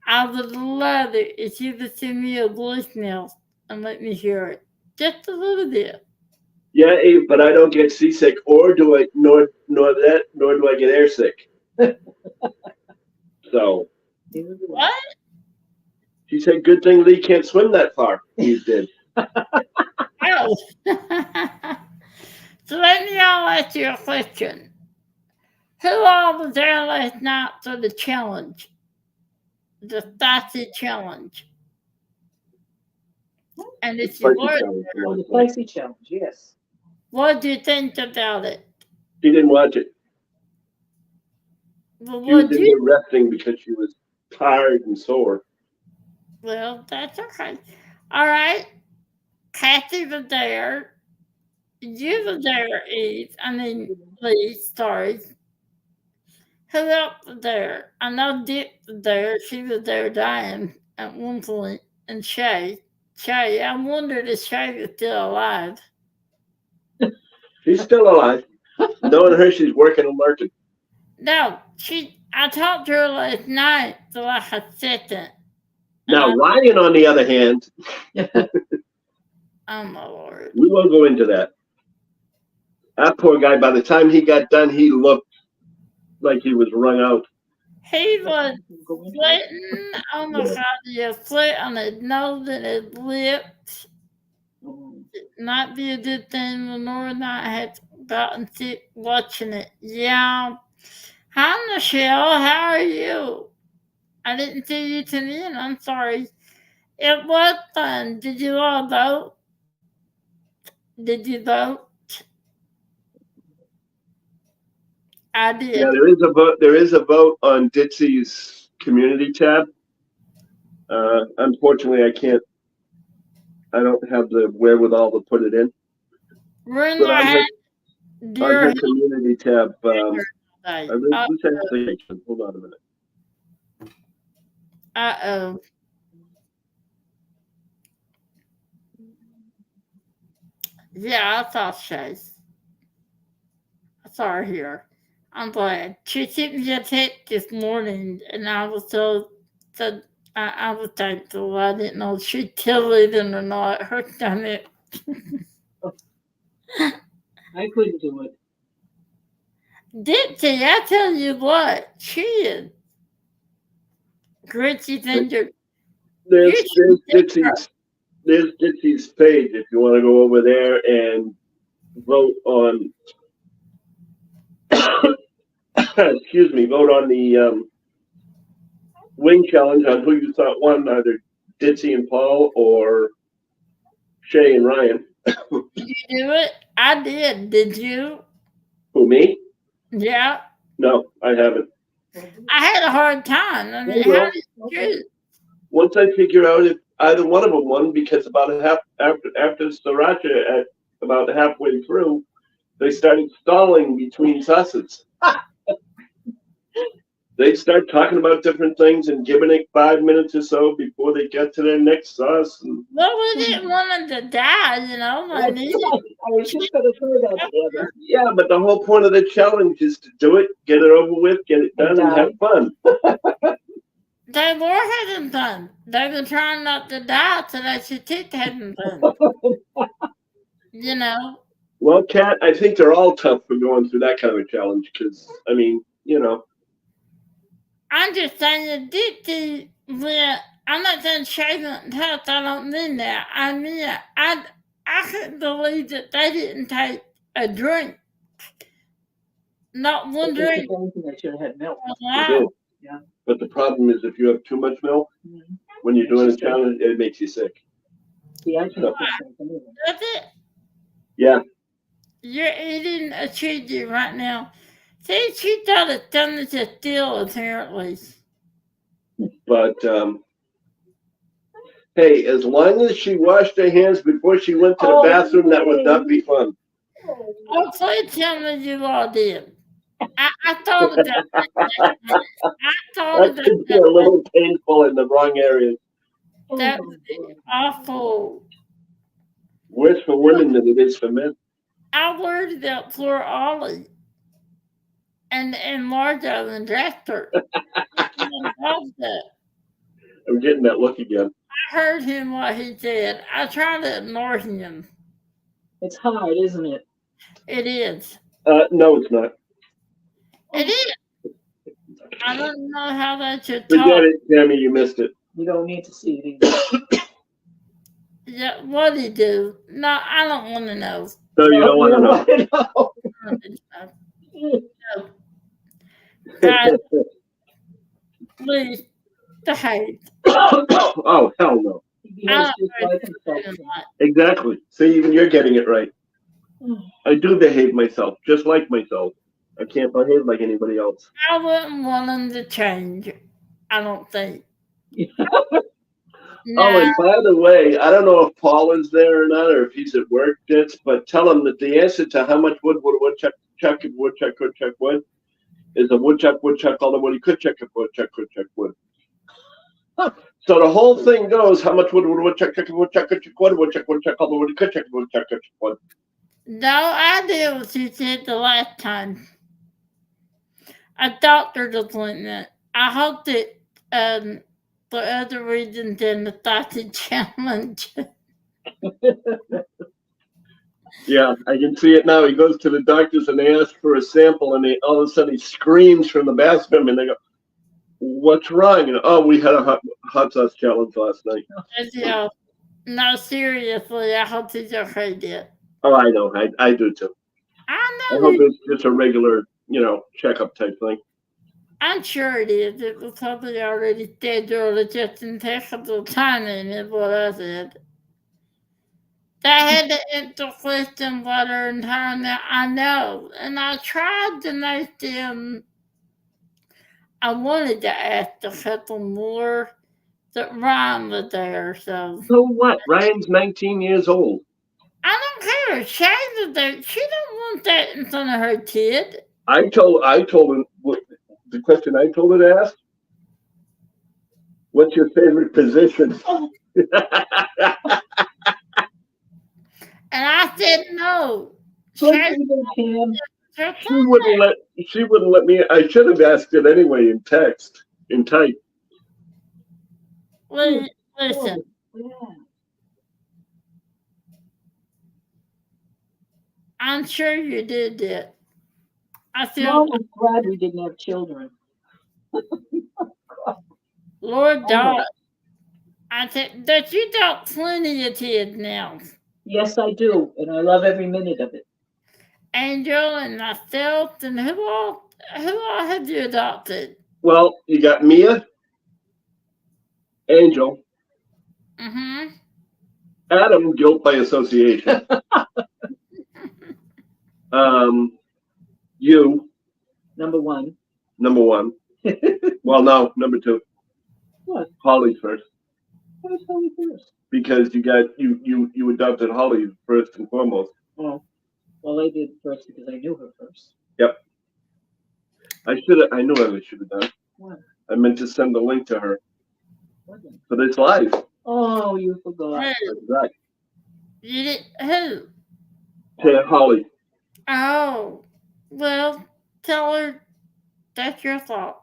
I would love it if you would send me a voicemail and let me hear it. Just a little bit. Yeah, Abe, but I don't get seasick, nor do I get airsick. So. What? She said, good thing Lee can't swim that far. He did. Oh. So let me all ask you a question. Who all was there last night for the challenge? The spicy challenge. And if you were there, the spicy challenge, yes. What do you think about it? She didn't watch it. Well, she was in there resting because she was tired and sore. Well, that's okay. All right. Kathy was there. You were there, Eve. Lee, sorry. Who else was there? I know Dick was there. She was there dying at one point. And Shay. Shay, I wondered if Shay was still alive. She's still alive. Knowing her, she's working and lurking. No, I talked to her last night for like a second. Now, Ryan, on the other hand, Oh my Lord. we won't go into that. That poor guy, by the time he got done, he looked like he was wrung out. He was sweating. Oh my God, he had sweat on his nose and his lips. It might be a good thing Lenore and I had gotten sick watching it. Yeah. Hi, Michelle. How are you? I didn't see you tune in. I'm sorry. It was fun. Did you all vote? Did you vote? I did. Yeah, there is a vote. There is a vote on Ditsy's community tab. Unfortunately, I don't have the wherewithal to put it in. Run But your on hat. her community tab, Hold hold on a minute. Uh-oh. Yeah, I saw Chase. I saw her here. I'm glad. She sent me a text this morning, and I was so I was thankful. I didn't know if she killed it or not. Her stomach. I couldn't do it. Dipsy, I tell you what, she is. Gritsy's injured. There's Ditsy's page if you want to go over there and vote on. Excuse me, vote on the wing challenge on who you thought won, either Ditsy and Paul or Shay and Ryan. Did you do it? I did. Did you? Who, me? Yeah. No, I haven't. I had a hard time. I mean, how did you choose? Once I figure out if either one of them won, because about after Sriracha at about halfway through, they started stalling between sauces. They'd start talking about different things and giving it 5 minutes or so before they get to their next sauce. And Well, we didn't want them to die, you know. I mean, I was just going to say that together. yeah, but the whole point of the challenge is to do it, get it over with, get it done, and have fun. they were having fun. They were trying not to die, so they should keep having fun. You know. Well, Kat, I think they're all tough for going through that kind of a challenge because, I mean, you know. I'm just saying, Dipsy, I'm not saying Shay wasn't tough. I don't mean that. I mean, I couldn't believe that they didn't take a drink. Not one drink. They should have had milk. Wow. Yeah. But the problem is if you have too much milk, when you're doing a challenge, it makes you sick. See, I can't That's it. Yeah. You're eating a cheesy right now. See, she thought it done to steal, apparently. But, hey, as long as she washed her hands before she went to the bathroom, that would not be fun. Oh, please tell me you all did. I thought of that. I thought of that could be a little painful in the wrong areas. That would be awful. Worse for women than it is for men. I worried about poor Ollie and Marjo and Jasper. I'm getting that look again. I heard him what he said. I try to ignore him. It's hard, isn't it? It is. No, it's not. It is. I don't know how that should talk. Forget it, Tammy. You missed it. You don't need to see it either. Yeah, what did he do? No, I don't want to know. No, you don't want to know. No. Guys, please behave. Oh, hell no. Exactly. See, even you're getting it right. I do behave myself, just like myself. I can't behave like anybody else. I wouldn't want him to change. I don't think. No. Oh, and by the way, I don't know if Paul is there or not, or if he's at work, but tell him that the answer to how much wood would a woodchuck chuck if woodchuck could chuck wood is a woodchuck, all the wood he could chuck if woodchuck wood. So the whole thing goes, how much wood would woodchuck chuck if woodchuck could chuck wood, woodchuck all the wood he could chuck if woodchuck could chuck wood. No idea what you said the last time. A doctor's appointment. I hope that for other reasons than the sausage challenge. Yeah, I can see it now. He goes to the doctors and they ask for a sample, and all of a sudden he screams from the bathroom, and they go, "What's wrong?" And oh, we had a hot sauce challenge last night. Yeah. No, seriously, I hope he's okay yet. Oh, I know. I do too. I I know. hope it's just a regular, checkup type thing. I'm sure it is. It was probably already scheduled. It just didn't take a little timing, is what I said. They had to enter question water and time that I know. And I tried to make them. I wanted to ask a couple more, but Ryan was there, so. So what? Ryan's 19 years old. I don't care. Shane was there. She don't want that in front of her kid. I told him the question I told her to ask. What's your favorite position? And I said no. Good Shane, evening, Tim. She wouldn't let me. I should have asked it anyway in type. Listen. Yeah. I'm sure you did it. I feel. No, I'm glad we didn't have children. Lord God. I said that you got plenty of kids now. Yes, I do, and I love every minute of it. Angel and myself, and who all have you adopted? Well, you got Mia, Angel, Mm-hmm. Adam, guilt by association. You, Number one. number one. Well, no, number two. What? Holly first, What was Holly first? because you adopted Holly first and foremost. Oh, well, I did first because I knew her first. Yep. I knew I should have done. What? I meant to send the link to her What then? for this live. Oh, you forgot. Right. You did who? To Holly. Oh, well, tell her that's your fault.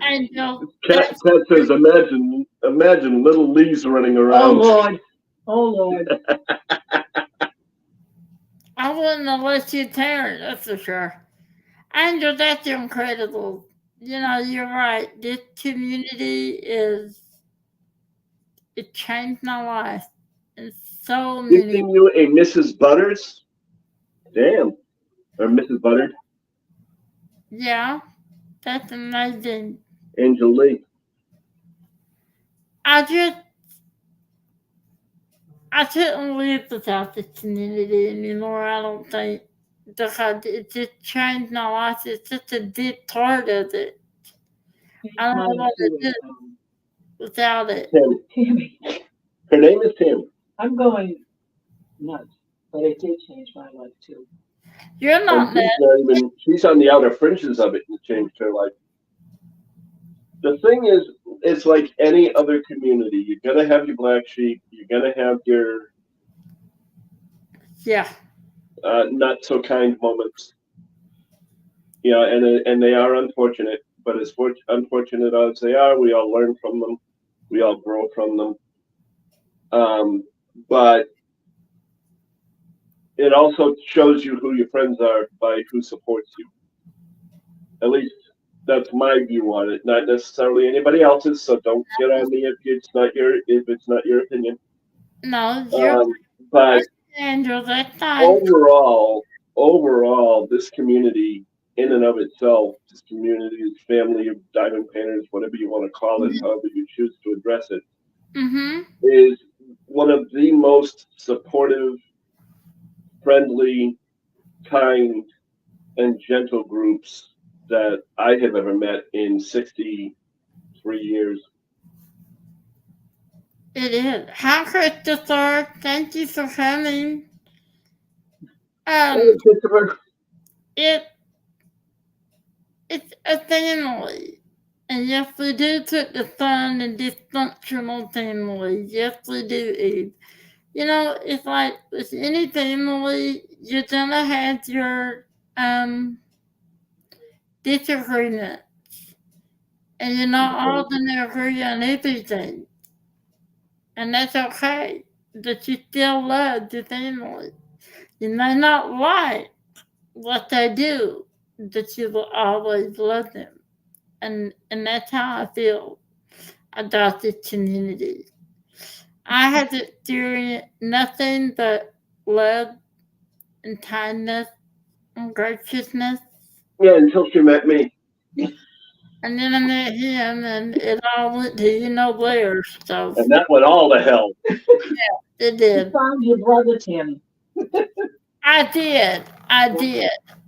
Angel. Cat says, imagine little Lee's running Oh around. Lord. Oh Lord. I wouldn't have let you tear it, that's for sure. Angel, that's incredible. You're right. This community it changed my life. And so many. Gifting you a Mrs. Butters? Damn. Or Mrs. Butters? Yeah, that's amazing. Angel Lee. I couldn't live without this community anymore, I don't think. Because it just changed my life. It's just a big part of it. I don't know what to do without it. Tammy. Her name is Tammy. I'm going nuts, but it did change my life too. You're not mad. She's on the outer fringes of it and changed her life. The thing is, it's like any other community. You're gonna have your black sheep. You're gonna have your not so kind moments. Yeah, and they are unfortunate. But as unfortunate as they are, we all learn from them. We all grow from them. But it also shows you who your friends are by who supports you. At least that's my view on it, not necessarily anybody else's. So don't get on me if it's not your opinion. No, but Andrew, that's fine. Overall, this community, in and of itself, this community, this family of diamond painters, whatever you want to call it, however you choose to address it, is one of the most supportive, friendly, kind, and gentle groups that I have ever met in 63 years. It is. Hi, Christopher. Thank you for coming. Hey, Christopher. it it's a family. And yes, we do put the fun and dysfunctional families. Yes, we do, Eve. You know, it's like with any family, you're gonna have your disagreement, and you're not all gonna agree on everything, and that's okay. But you still love the family. You may not like what they do, but you will always love them, and that's how I feel about this community. I have experienced nothing but love and kindness and graciousness. Yeah, until she met me. And then I met him, and it all went to you know where. So And that went all to hell. it You did. found your brother, Tammy. I did.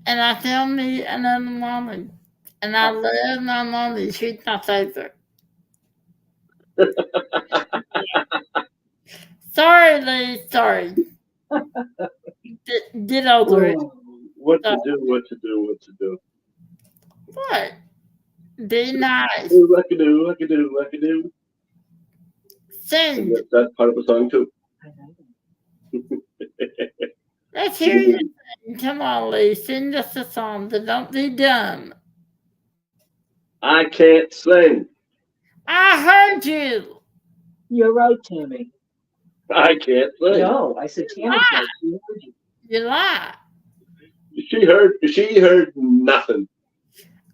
And I found me another woman. And I love my mommy. She's my favorite. Sorry, Lee. Sorry. Get over it. What to do, what to do, what to do. What? Be nice. Do, I can do, I can do, I can do. Sing. That's part of the song too. Let's hear you sing. Come on, Lee. Sing us a song, but don't be dumb. I can't sing. I heard you. You're right, Tammy. I can't sing. No, I said Tammy. Ah. She heard you. You lie. She heard nothing.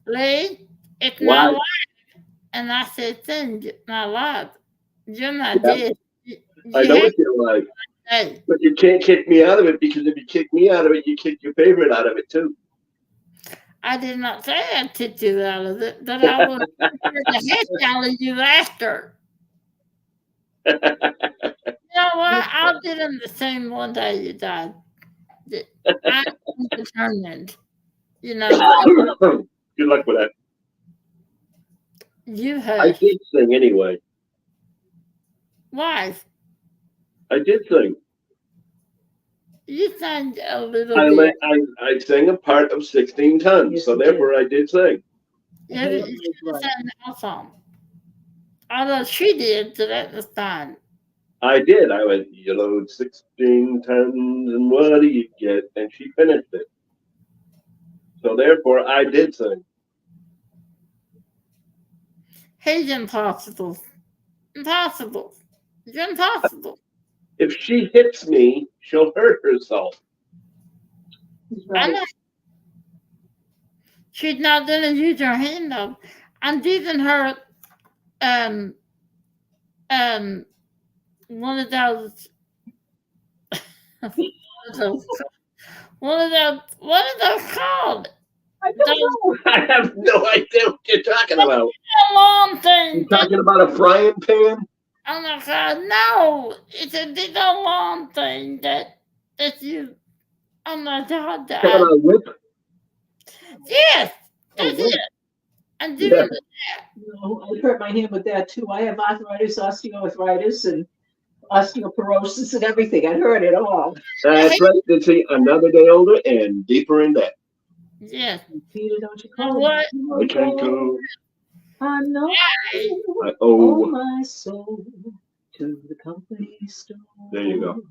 Lee, it's Why? my life. And I said, sing my life. You're not Yeah. dead. I know what you're like. Hey, But you can't kick me out of it, because if you kick me out of it, you kick your favorite out of it too. I did not say I kicked you out of it, but I will kick the heck out of you after. You know what? I'll get him the same one day you died. I'm determined. You know, Good luck with that. you I have. did sing anyway. Why? I did sing. You sang a little I bit. I sang a part of 16 Tons, Yes, so you did. therefore I did sing. Yeah, but you should have sang the whole song. Although she did, so that was fine. I did. I went, you load 16 tons, and what do you get? And she finished it. So therefore, I did sing. He's impossible. Impossible. You're impossible. If she hits me, she'll hurt herself. He's I right. know. She's not gonna use her hand though. I'm giving her um one of those what are those called? I don't know. I have no idea what you're talking about. A long thing. You're talking about a frying pan? Oh my god, no! It's a big old long thing that you. Oh my god, Talking about a whip? yes, that's Oh, it. I'm doing Yeah. it. No, I hurt my hand with that too. I have arthritis, osteoarthritis, and osteoporosis and everything. I heard it all. That's right. Let's see, another day older and deeper in debt. Yes. Peter, don't you You know call what? me. I can't go. I know. I Oh, owe. my soul to the company store. There you go.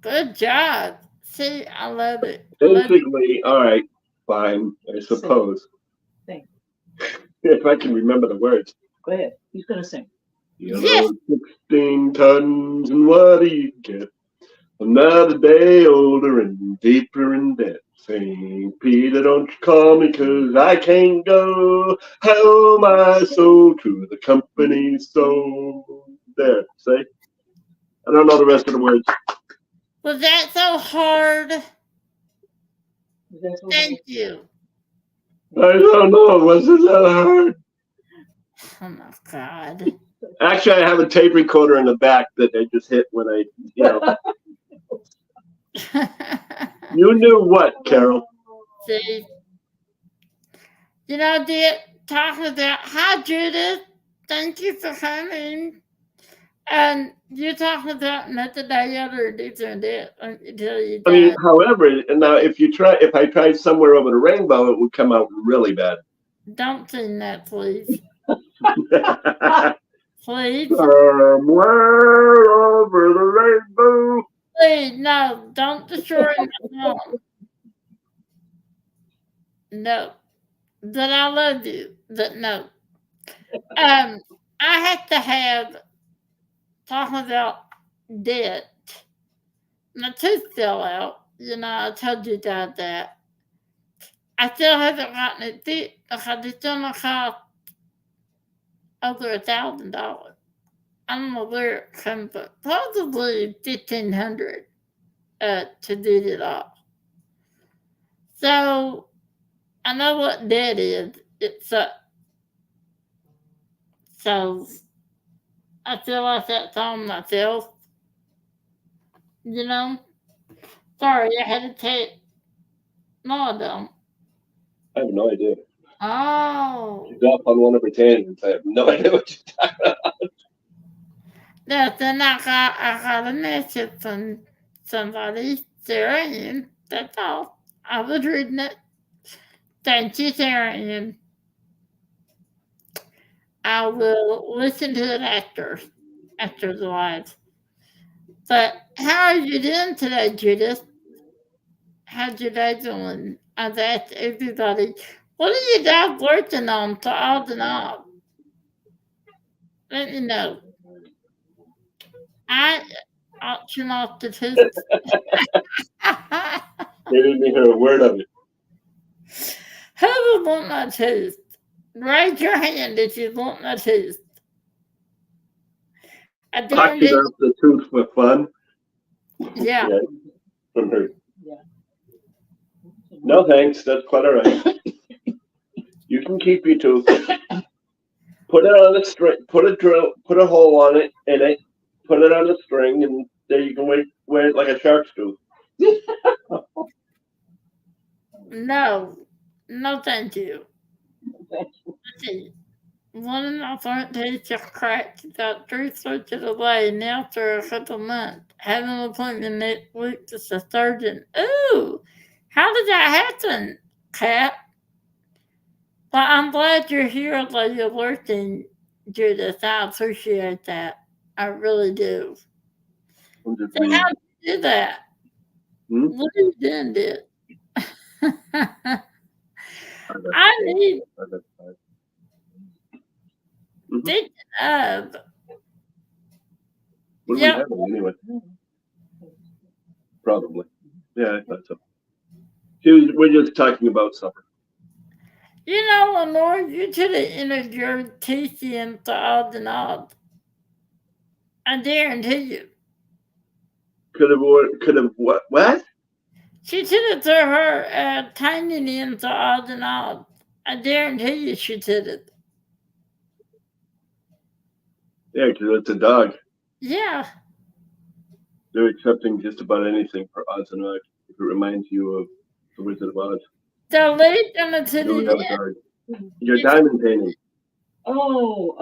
Good job. See, I love it. I love it. Basically, all right, fine, I suppose. Sing. If I can remember the words. Go ahead. He's gonna sing. You Yes. load 16 tons, and what do you get? Another day older and deeper in debt. St. Peter, don't you call me, 'cause I can't go. How my soul to the company store. There, see? I don't know the rest of the words. Was that so hard? That's what Thank you. I don't know, was it that hard? Oh my god. Actually, I have a tape recorder in the back that I just hit when I, You knew what, Carol? See, you know, dear, talking about hi Judith. Thank you for coming. And you're talking about not the diet or this and that. Let me tell you I mean, that. however, and now if I tried Somewhere Over the Rainbow, it would come out really bad. Don't sing that, please. Please. Somewhere over the rainbow. Please, no. Don't destroy my song. No. That I love you. That no. I have to have talking about debt. My tooth fell out. You know, I told you about that. I still haven't gotten it fixed because it's gonna cost over $1,000. I don't know where it comes from. Probably 1,500 to do it all. So I know what debt is. So I feel like that's on myself. You know. Sorry, I had to take. No, I don't. I have no idea. Oh. She's off on one of her tangents. I have no idea what you're talking about. Yes, then I got a message from somebody, Sarah Ann. That's all. I was reading it. Thank you, Sarah Ann. I will listen to it after the live. But how are you doing today, Judith? How's your day going? I've asked everybody, what are you guys working on to all and all? Let me know. I auction off the tooth. They didn't hear a word of it. Who would want my tooth? Raise your hand if you want my tooth. I damn Auction it. off the tooth for fun. Yeah. Yeah, from her. Yeah. No thanks. That's quite all right. You can keep your tooth. Put it on a string. Put a hole on it in it. Put it on a string, and there you can wear it like a shark's tooth. No. No, thank you. Let's see. One of my front teeth just cracked about 3 inches away now for a couple months. Have an appointment next week with the surgeon. Ooh, how did that happen, Kat? Well, I'm glad you're here while you're working, Judith. I appreciate that. I really do. I'm just So being. how did you do that? Hmm? What are you doing, dude? I need Mhm. thinking of. What are we Yep. having anyway? Probably. Yeah, I thought so. We're just talking about supper. You know, Lenore, you should have entered your teeth into odd and odd. I guarantee you. Could have what? What? She should have threw her tiny into odd and odd. I guarantee you she did it. Yeah, because it's a dog. Yeah. They're accepting just about anything for odds and odds. If it reminds you of the Wizard of Oz. The lead and the You titty. don't have a dog. Your diamond painting. Oh.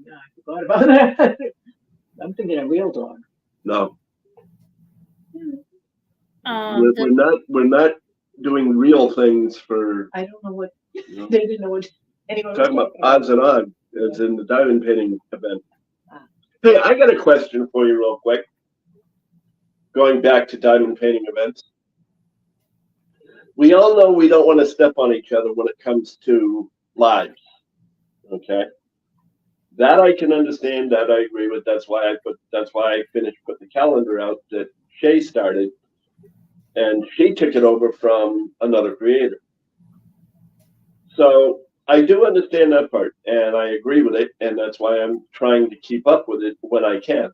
Yeah, I forgot about that. I'm thinking a real dog. No. We're not doing real things for. I don't know what You know, they didn't know what anyone was talking about odds and odds as in the diamond painting event. Hey, I got a question for you real quick. Going back to diamond painting events. We all know we don't want to step on each other when it comes to lives. Okay. That I can understand, that I agree with. That's why I finished putting the calendar out that Shay started, and she took it over from another creator. So I do understand that part, and I agree with it, and that's why I'm trying to keep up with it when I can.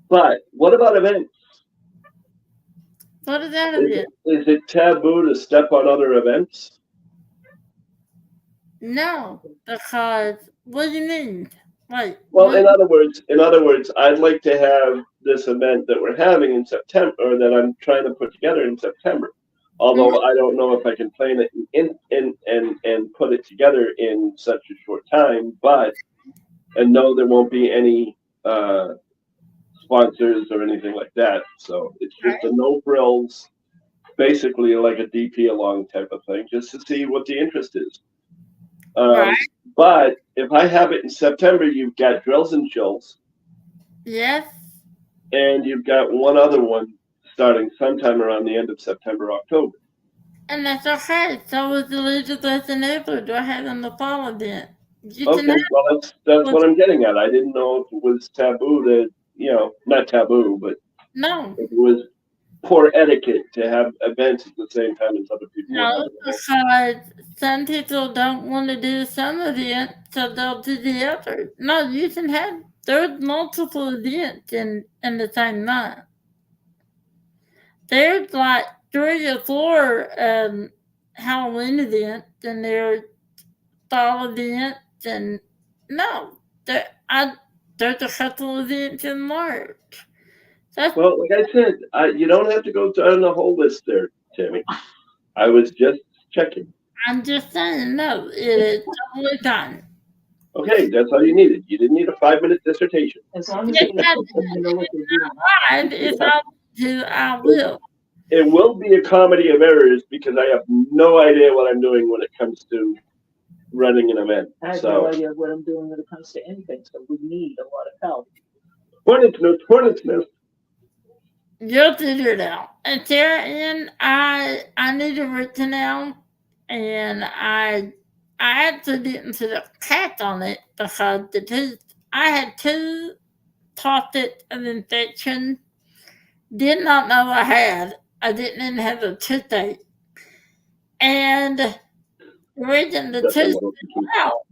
But what about events? What is that of it? Is it taboo to step on other events? No, because what do you mean? Like, Well, what- in other words, I'd like to have this event that we're having in September, or that I'm trying to put together in September. Although I don't know if I can plan it and put it together in such a short time, but And no, there won't be any sponsors or anything like that. So it's just a no frills, basically like a DP along type of thing, just to see what the interest is. Right. But if I have it in September, you've got Drills and Chills, Yes. and you've got one other one starting sometime around the end of September, October. And that's okay. So was the Legion Lesson April. Do I have in the fall event? You can Okay, have well that's what I'm getting at. I didn't know if it was taboo to, not taboo, but no. if it was poor etiquette to have events at the same time as other people were No, having events. because some people don't want to do some event, so they'll do the other. No, you can have, there's multiple events in the same month. There's like 3 or 4 Halloween events, and there's fall events, and no, there's a couple events in March. That's, Well, like I said, you don't have to go down the whole list there, Tammy. I was just checking. I'm just saying, no, it is totally fine. Okay, that's all you needed. You didn't need a 5-minute dissertation. As long as Yes, they I know what they're doing. tried. If I do, I will. It will be a comedy of errors because I have no idea what I'm doing when it comes to running an event. I have So, no idea what I'm doing when it comes to anything, so we need a lot of help. hornet's nest. You'll figure it out. And Sarah Ann, I need to written out, and I actually didn't put a cat on it because the tooth. I had 2 pockets of infection. Did not know I had. I didn't even have a toothache. And the reason the That's tooth what fell out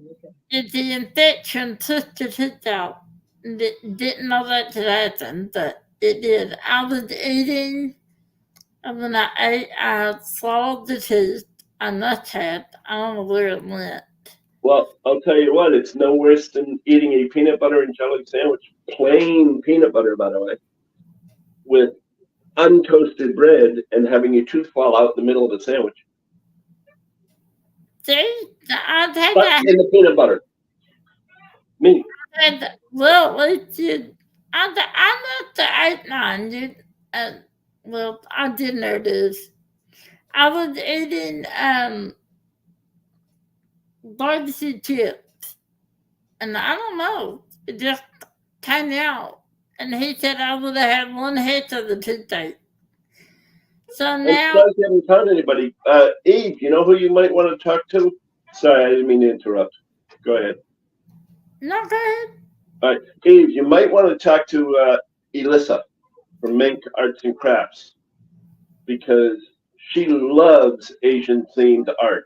is the infection took the tooth out. Didn't know that could happen, but it did. I was eating, and when I ate, I swallowed the tooth. I must have. I don't know where it went. Well, I'll tell you what, it's no worse than eating a peanut butter and jelly sandwich, plain peanut butter, by the way, with untoasted bread and having your tooth fall out in the middle of the sandwich. See, I think But I in the peanut butter. Me. had, well, at least you, I left the 8-9. Well, I didn't know this. I was eating barbecue chips, and I don't know, it just came out. And he said I would have had 1/2 of the toothache. So I'm now, surprised you haven't found anybody. Eve, you know who you might want to talk to? Sorry, I didn't mean to interrupt. Go ahead. no good. All right, Eve, you might want to talk to Elissa from Mink Arts and Crafts because she loves Asian themed art,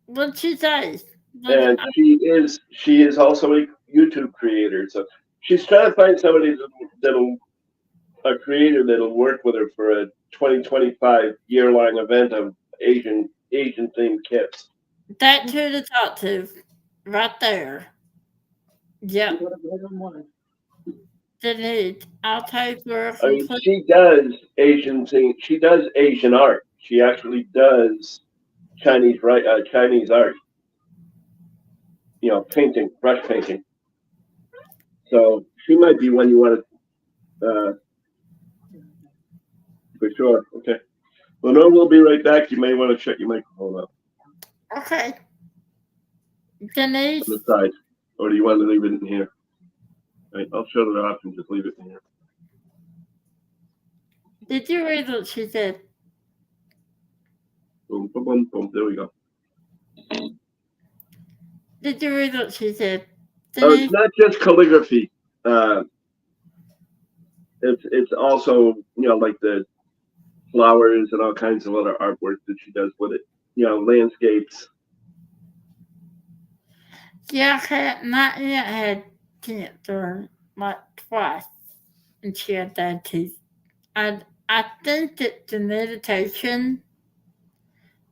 What'd she say? and she is also a YouTube creator. So she's trying to find somebody that'll a creator that'll work with her for a 2025 year-long event of Asian themed kits. That's who to talk to, right there. Yep, Denise. I'll take her I mean, complete. she does Asian thing. She does Asian art. She actually does Chinese art. You know, painting, brush painting. So she might be one you want to, for sure. Okay. Lenore will be right back. You may want to shut your microphone up Okay. Denise, on the side, or do you want to leave it in here? All right, I'll shut it off and just leave it in here. did you read what she said? Boom, boom, boom, boom. There we go. Did you read what she said? Oh, Denise, it's not just calligraphy. It's also, you know, like the flowers and all kinds of other artwork that she does with it. You know, landscapes. yeah, my aunt had cancer like twice, and she had diabetes. I think it's the meditation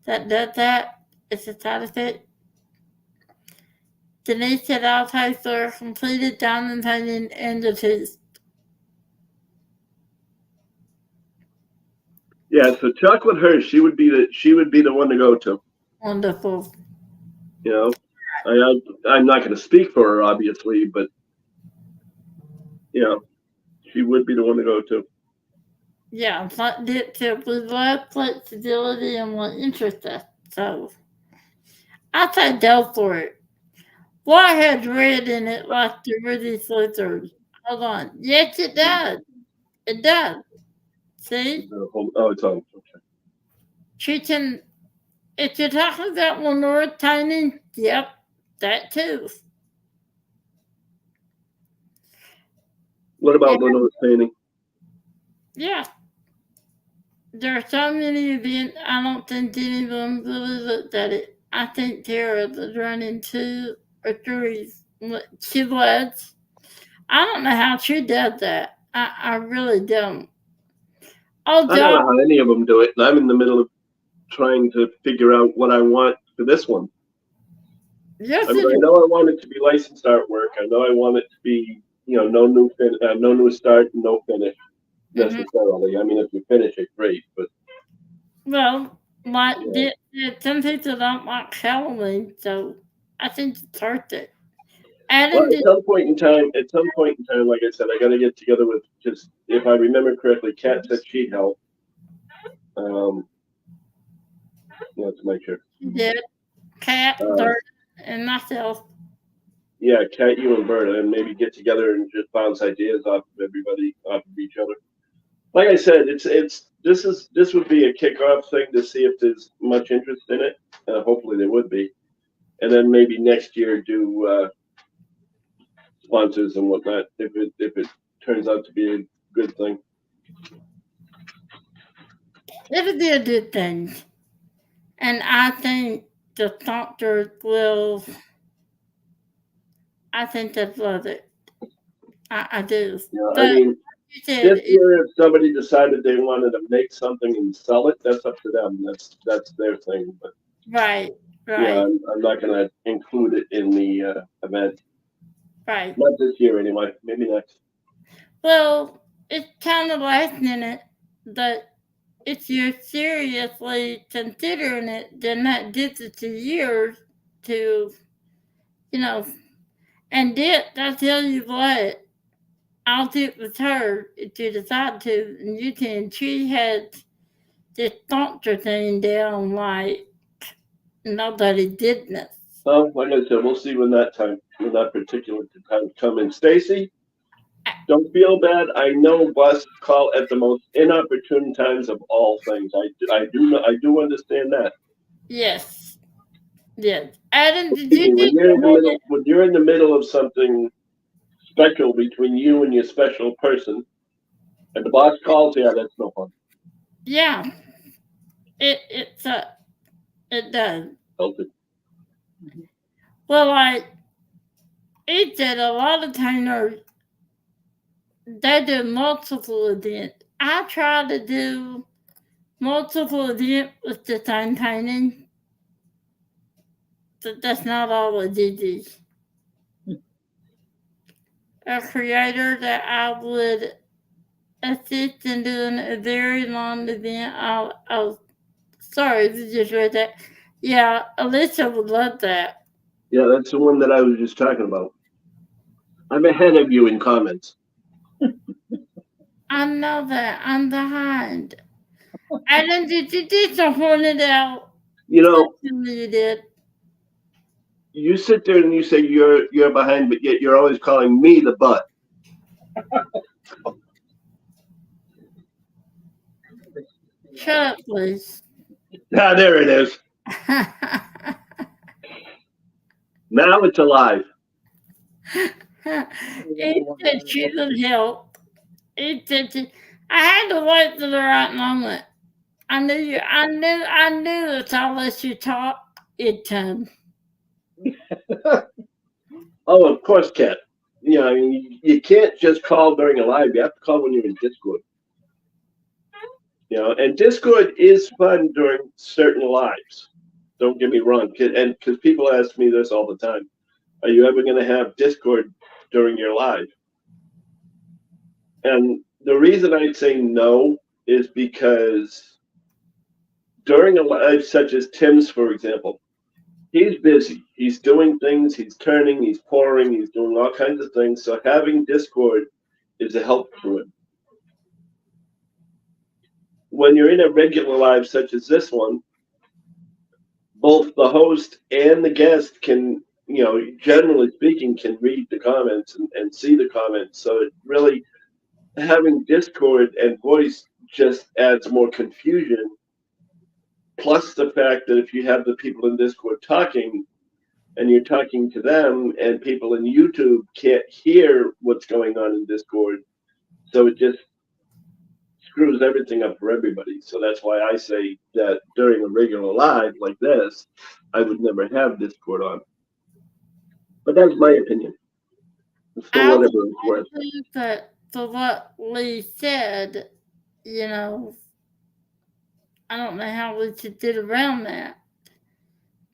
that does that. It's a side effect. Denise said I'll take her completed diamond painting and the tooth. Yeah, so chocolate her, she would be the one to go to. Wonderful. You know, I'm not going to speak for her, obviously, but she would be the one to go to. Yeah, but we love flexibility and we're interested. So I say go for it. What has red in it like the Rudy Slizzard? Hold on. Yes, it does. It does. See? Oh, it's on. Okay. She can, if you're talking about Lenore Tiny, yep, that too. What about And Lenore's painting? yeah, there are so many events, I don't think any of them really looked at it. I think Tara was running 2 or 3. She was. I don't know how she does that. I really don't. Oh, I don't know Doc, how any of them do it, and I'm in the middle of trying to figure out what I want for this one. yes, I mean, it I is. know I want it to be licensed artwork. I know I want it to be, no new start, no finish Hmm. necessarily. I mean, if you finish it, great, but Well, like, yeah. some people don't like Halloween, so I think it's worth it. Well, Adam at did, some point in time, like I said, I got to get together with, just if I remember correctly, Kat said she'd help. Um, to make sure. did, Cat, Uh, Dirt, and myself. yeah, Kat, you and Bert, and maybe get together and just bounce ideas off of everybody, off of each other. Like I said, this would be a kickoff thing to see if there's much interest in it. Hopefully there would be, and then maybe next year do sponsors and whatnot if it turns out to be a good thing. It'll be a good thing. And I think the doctor will, I think they'd love it. I do. I But mean, you said, this year, if somebody decided they wanted to make something and sell it, that's up to them. That's their thing. But right, yeah, right, I'm not going to include it in the event. right. Not this year, anyway. Maybe next. Well, it's kind of last minute, but if you're seriously considering it, then that gives it a year to, you know, and I tell you what, I'll do it with her if you decide to, and you can. She had this doctor thing down like nobody did this. Well, like I said, we'll see when that particular time comes in. Stacy, don't feel bad. I know bosses call at the most inopportune times of all things. I do understand that. Yes, yes. Adam, did Believe you me, do when you're in the middle of something special between you and your special person, and the boss calls, yeah, that's no fun. Yeah, it does. Healthy. Well, like it did a lot of times they do multiple events. I try to do multiple events with the time painting, but that's not always easy. A creator that I would assist in doing a very long event. Sorry, you just read that. Yeah, Alicia would love that. Yeah, that's the one that I was just talking about. I'm ahead of you in comments. I know that. I'm behind. Adam, did you do some pointed out? You know, You did. you sit there and you say you're behind, but yet you're always calling me the butt. Shut up, please. Ah, there it is. Now it's alive. It said she would help. It said I had to wait for the right moment. I knew it's unless you talk, it come. Oh, of course, Kat. I mean, you can't just call during a live. You have to call when you're in Discord. And Discord is fun during certain lives. Don't get me wrong, and because people ask me this all the time, are you ever going to have Discord during your live? And the reason I'd say no is because during a live such as Tim's, for example, He's busy. He's doing things. He's turning. He's pouring. He's doing all kinds of things. So having Discord is a help to him. When you're in a regular live such as this one, both the host and the guest can, generally speaking, can read the comments and see the comments. So it really, having Discord and voice just adds more confusion. Plus the fact that if you have the people in Discord talking and you're talking to them and people in YouTube can't hear what's going on in Discord, so it just screws everything up for everybody. So that's why I say that during a regular live like this, I would never have Discord on. But that's my opinion. It's for I whatever would it's worth. think that for what Lee said, you know, I don't know how we could get around that.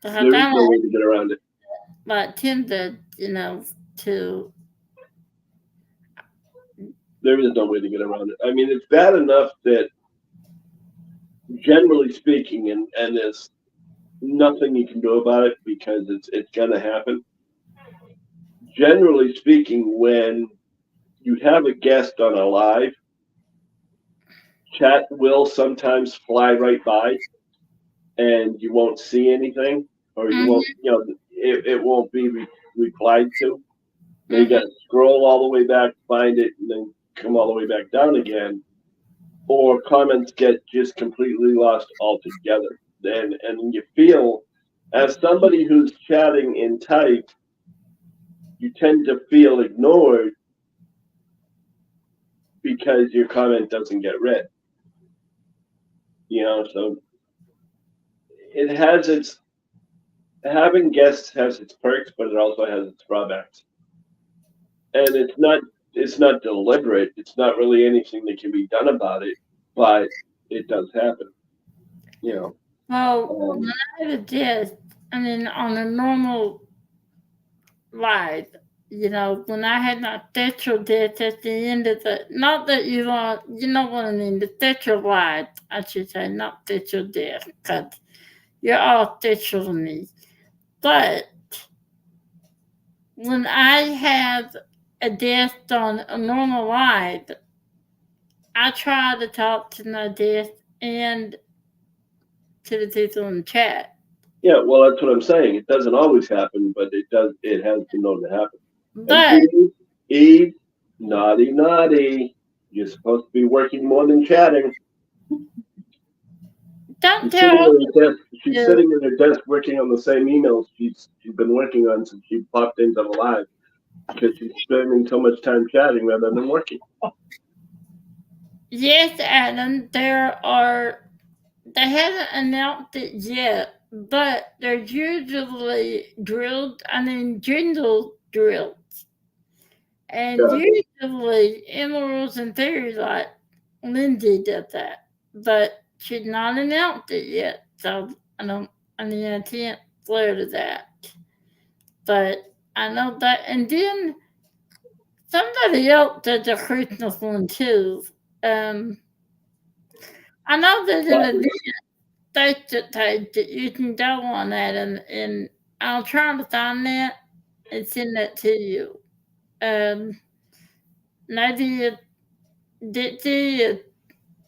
Because There is I'm no way to get around it. like tempted, to. There is no way to get around it. I mean, it's bad enough that, generally speaking, and there's nothing you can do about it because it's gonna happen. Generally speaking, when you have a guest on a live, chat will sometimes fly right by, and you won't see anything, or you Mhm, won't, it won't be replied to. Then you got mhm. to scroll all the way back, find it, and then come all the way back down again. Or comments get just completely lost altogether. And you feel, as somebody who's chatting in type, you tend to feel ignored because your comment doesn't get read. So it has its having guests has its perks, but it also has its drawbacks. And it's not deliberate. It's not really anything that can be done about it, but it does happen. You know. Well, when Um, I had a guest, I mean, on a normal live, when I had my petrol death at the end of the, not that you know what I mean, the petrol live, I should say, not petrol death, because you're all petrol to me. But when I have a guest on a normal live, I try to talk to my guest and to the people in chat. yeah, well, that's what I'm saying. It doesn't always happen, but it does. It has been known to happen. And But Eve, naughty, naughty. You're supposed to be working more than chatting. don't She's tell sitting her at her desk. She's to. sitting at her desk working on the same emails she's been working on since she popped into the live because she's spending so much time chatting rather than working. Yes, Adam, they haven't announced it yet, but they're usually drilled, I mean, jingle drills. And Yeah, usually, in the rules and theory, like Lindsay did that, but she's not announced it yet, so I can't swear to that. But I know that, and then somebody else did the Christmas one too. Um, I know there's an but event Facebook page that you can go on that, and I'll try to find that and send that to you. Maybe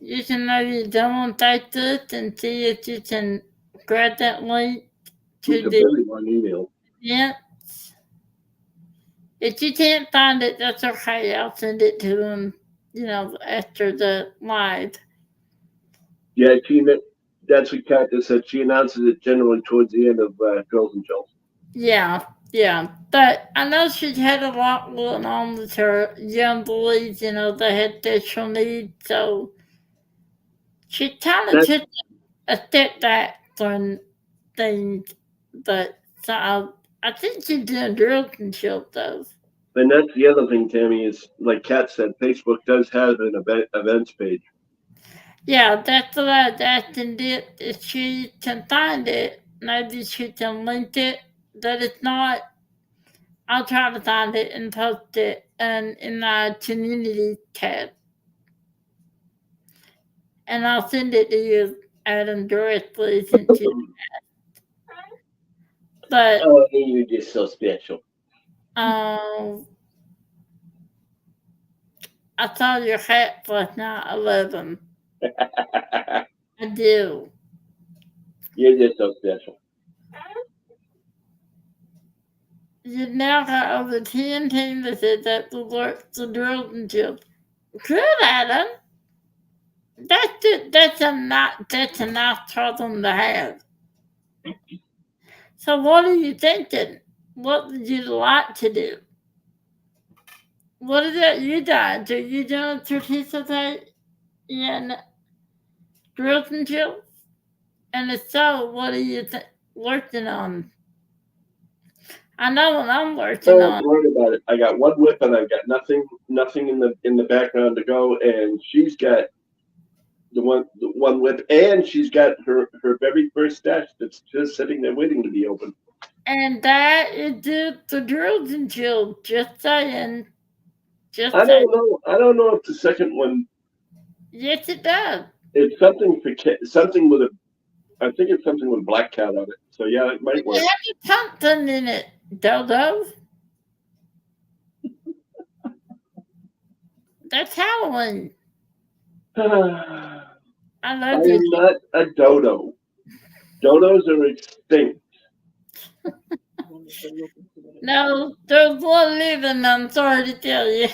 you can maybe go on Facebook and see if you can grab that link it's to a the very long email. event. If you can't find it, that's okay. I'll send it to them, after the live. Yeah, that's what Kat just said. She announces it generally towards the end of Girls and Chills. Yeah, yeah. But I know she's had a lot going on with her young boys, they had special needs, so she kind of That took a step back from things. But so I think she's doing girls and chills, though. and that's the other thing, Tammy, is like Kat said, Facebook does have an events page. Yeah, that's what I was asking it. If she can find it, maybe she can link it. But if not, I'll try to find it and post it in our community tab. And I'll send it to you, Adam, directly since you. But Oh, you're just so special. um, I saw your hat last night. I love them. I do. You're just so special. You now got over 10 teams that said that the girls and children. Good, Adam. That's a nice problem to have. So what are you thinking? What would you like to do? What is it you done? Do you don't participate in girls and children? And if so, what are you working on? I know what I'm working Don't on. worry about it. I got one whip and I've got nothing in the background to go, and she's got the one whip, and she's got her very first stash that's just sitting there waiting to be opened. And that is the girls and children. Just saying. Just I saying. don't know. I don't know if the second one. Yes, it does. It's something for something with a. I think it's something with a black cat on it. So yeah, it might It work. has something in it, Dodo. That's Halloween. I I love am you. not a dodo. Dodos are extinct. No, there's one living, I'm sorry to tell you.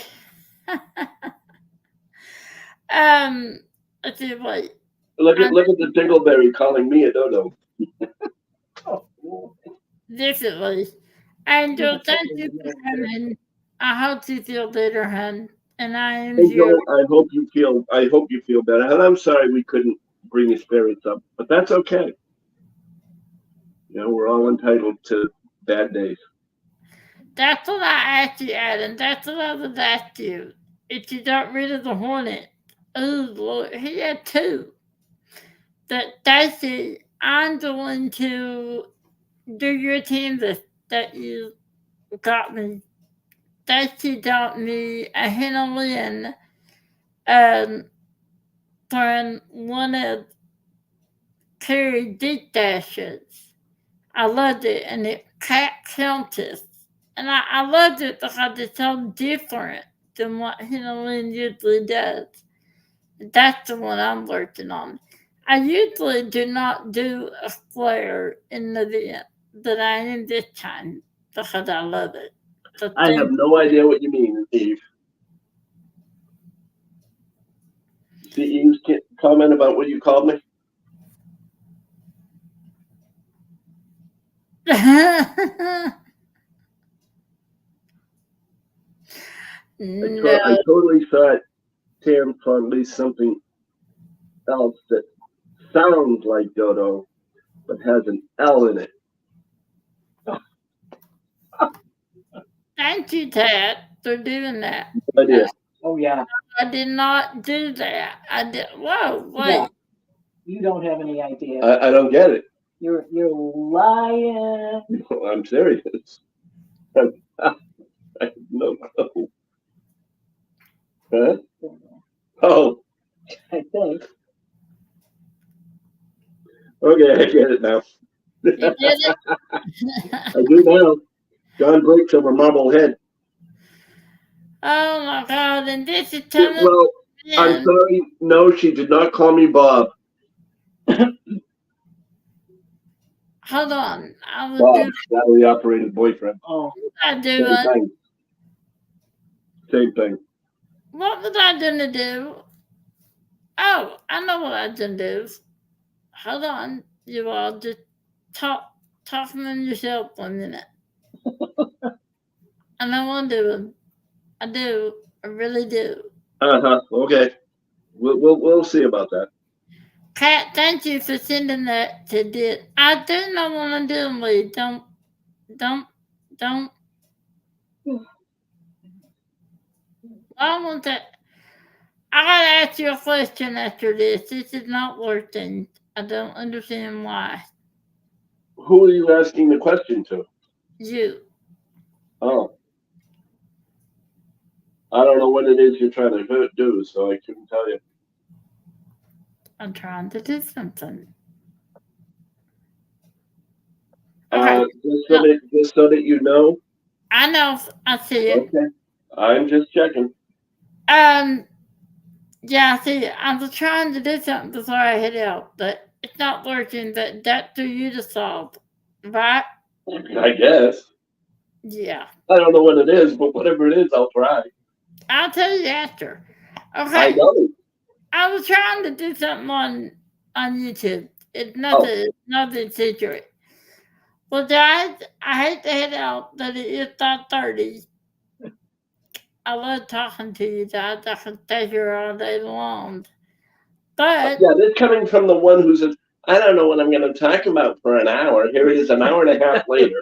Let's see, wait. Look at the dingleberry calling me a dodo. This is Lee. Angel, thank you for coming. I hope you feel better, hon. And I am Hey here. Joel, I hope you feel better. And I'm sorry we couldn't bring your spirits up, but that's okay. You know, we're all entitled to bad days. That's what I asked you, Adam. That's what I was asked you. If you got rid of the hornet. Oh, Lord. He had two. That Daisy, I'm going to do your team that you got me. Daisy got me a Hinolin from one of Carrie Deep Dashes. I loved it, and it cat countess. And I loved it because it's so different than what Hinolin usually does. That's the one I'm working on. I usually do not do a flare in the event that I am this time because I love it. So I have no idea what you mean, Eve. See Eve's comment about what you called me? No, I totally thought Tam saw at least something else that sounds like dodo, but has an L in it. thank you, Tad, for doing that. No idea. Oh, yeah. I did not do that. I did. Whoa, Yeah. wait. You don't have any idea. I don't get it. You're lying. I'm serious. I have no clue. Huh? Oh, I think. okay, I get it now. You did it? I do now. John breaks over Marblehead. Oh my God! And this is coming Well, I'm in. sorry. No, she did not call me Bob. Hold on. I was Bob, doing. battery operated boyfriend. Oh, I Same doing. thing. Same thing. What was I gonna do? Oh, I know what I was gonna do. Hold on, you all just talk among yourself for a minute. I know I do. I do. I really do. Okay. We'll see about that. Kat, thank you for sending that to this. I do not want to do, Lee. Don't. I want that. I gotta ask you a question after this. This is not working. I don't understand why. Who are you asking the question to? You. Oh, I don't know what it is you're trying to do, so I couldn't tell you. I'm trying to do something. Okay. Just so that you know. I know. I see it. Okay. I'm just checking. Um. Yeah. See, I was trying to do something before I hit out, but it's not working. But that's for you to solve, right? I guess. Yeah. I don't know what it is, but whatever it is, I'll try. I'll tell you after. I Okay. know. I was trying to do something on YouTube. It's Oh, nothing secret. Well, guys, I hate to head out, but it is 5:30. I love talking to you guys. I can stay here all day long. But yeah, this coming from the one who says, I don't know what I'm going to talk about for an hour. Here it is an hour and a half later.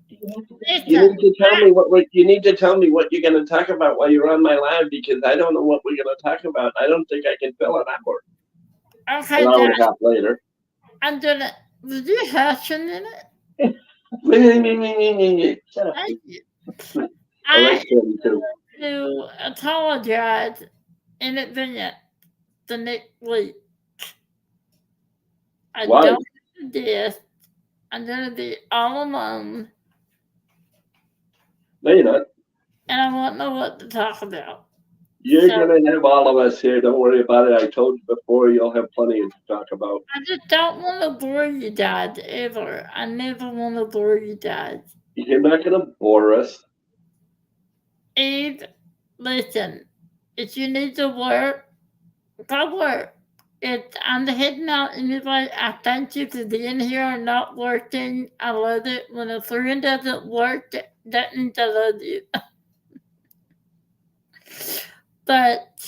You listen, need to tell me you need to tell me what you're going to talk about while you're on my live because I don't know what we're going to talk about. I don't think I can fill an hour. okay, An hour guys, and a half later. I'm gonna. Did you hashing in it? Shut up. Thank you. I I like him too. to apologize in advance the next week. I Why? don't do this. I'm gonna be all alone, No, you're not. and I won't know what to talk about. You're So going to have all of us here. Don't worry about it. I told you before, you'll have plenty to talk about. I just don't want to bore you guys ever. I never want to bore you guys. You're not going to bore us. Eve, listen, if you need to work, go work. I'm heading out anyway. I thank you for being here and not working. I love it. When a friend doesn't work, that means I love you. But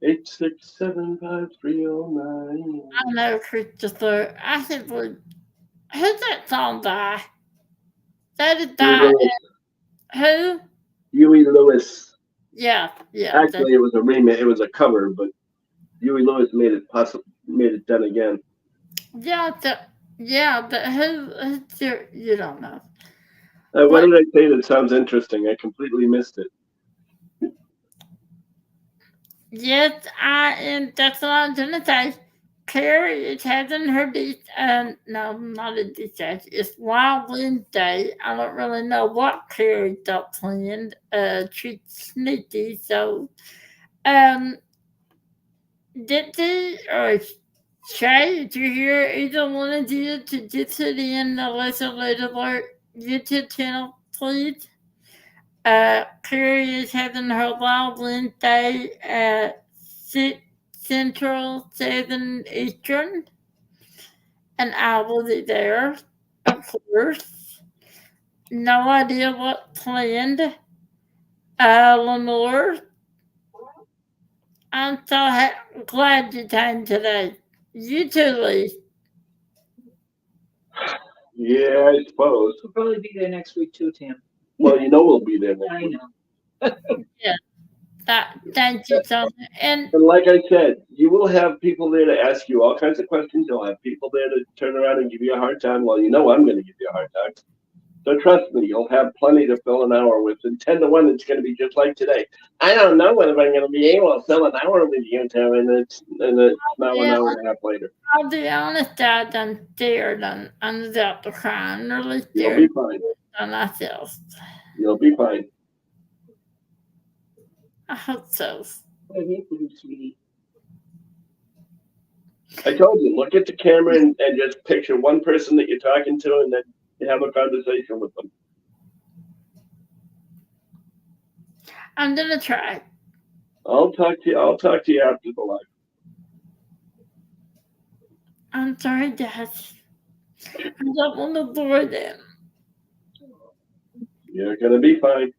8675309. I know, Christopher. I think who's that song by? That is by who? Huey Lewis. Yeah, yeah. Actually, it was a remake. It was a cover, but Huey Lewis made it done again. Yeah, but who's you don't know. What did I say that sounds interesting? I completely missed it. Yes, I am. That's what I'm gonna say. Carrie is having her no, not a discharge. It's Wild Wednesday. I don't really know what Carrie got planned. She's sneaky, so um, Dixie or Shay, did you hear either one of you to get it in the Legislative Alert YouTube channel, please? Carrie is having her Wild Wednesday at 6 Central, 7 Eastern, and I will be there, of course. No idea what planned. Lenore, I'm so glad you came today. You too, Lee. Yeah, I suppose. We'll probably be there next week too, Tim. Well, you know we'll be there next I week. know. Yeah. Thank you so much. And And like I said, you will have people there to ask you all kinds of questions. You'll have people there to turn around and give you a hard time. Well, you know I'm going to give you a hard time. So trust me, you'll have plenty to fill an hour with. And 10 to 1, it's going to be just like today. I don't know whether I'm going to be able to fill an hour with you, Tim, and it's now an hour and a half later. I'll be honest, Dad, I'm scared. I'm about to cry. I'm really You'll scared be fine. of myself. You'll be fine. I hope so. I hate you, sweetie. I told you, look at the camera and just picture one person that you're talking to and then you have a conversation with them. I'm gonna try. I'll talk to you after the live. I'm sorry, Dad. I don't want to bore them. You're gonna be fine.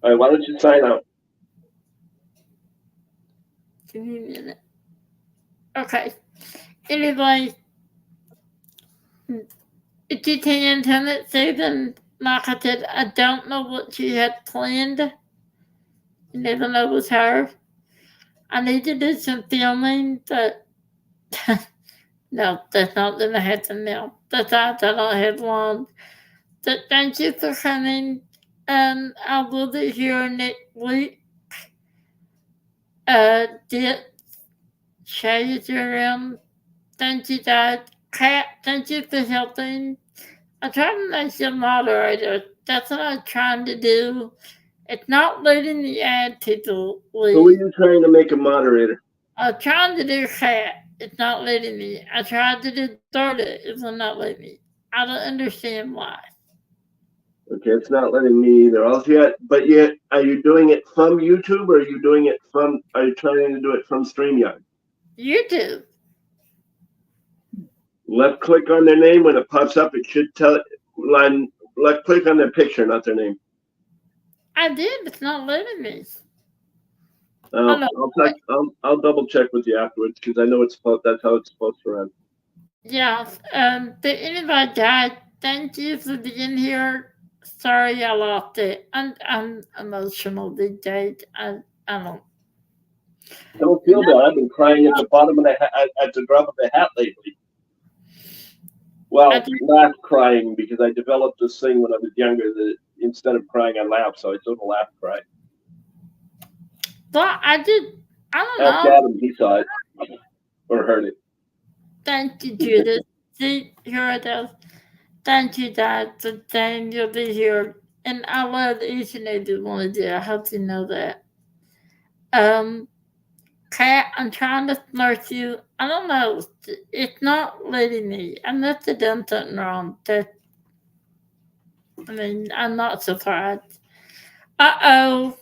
All right, why don't you sign out? Give me a minute. Okay. Anyway, if you can tell it, Susan, like I said, I don't know what she had planned. You never know with her. I need to do some filming, but no, that's not gonna happen now. Besides, I don't have long. But thank you for coming. I will be here next week. Did Shay is around? Thank you, Dad. Kat, thank you for helping. I'm trying to make you a moderator. That's what I'm trying to do. It's not letting me add people, Who are Lee. you trying to make a moderator? I'm trying to do Kat. It's not letting me. I tried to do Dorda. It's not letting me. I don't understand why. Okay, it's not letting me either. But yet, are you doing it from YouTube or are you doing it from? Are you trying to do it from StreamYard? YouTube. Left click on their name when it pops up. It should tell line. Left click on their picture, not their name. I did. It's not letting me. I'll double check with you afterwards because I know that's how it's supposed to run. Yes. Did anybody die? Thank you for being here. Sorry I lost it. I'm emotional these days. I don't. Don't feel bad. I've been crying at the bottom of at the drop of the hat lately. Well, laugh crying because I developed this thing when I was younger that instead of crying, I laugh. So I sort of laugh cry. Well, I did. I don't Ask know. Adam, he saw it or heard it. Thank you, Judith. See, here it is. Thank you, Dad, for saying you'll be here. And I love each and every one of you. I hope you know that. Kat, I'm trying to smart you. I don't know. It's not letting me. I must have done something wrong. I'm not surprised. Uh-oh.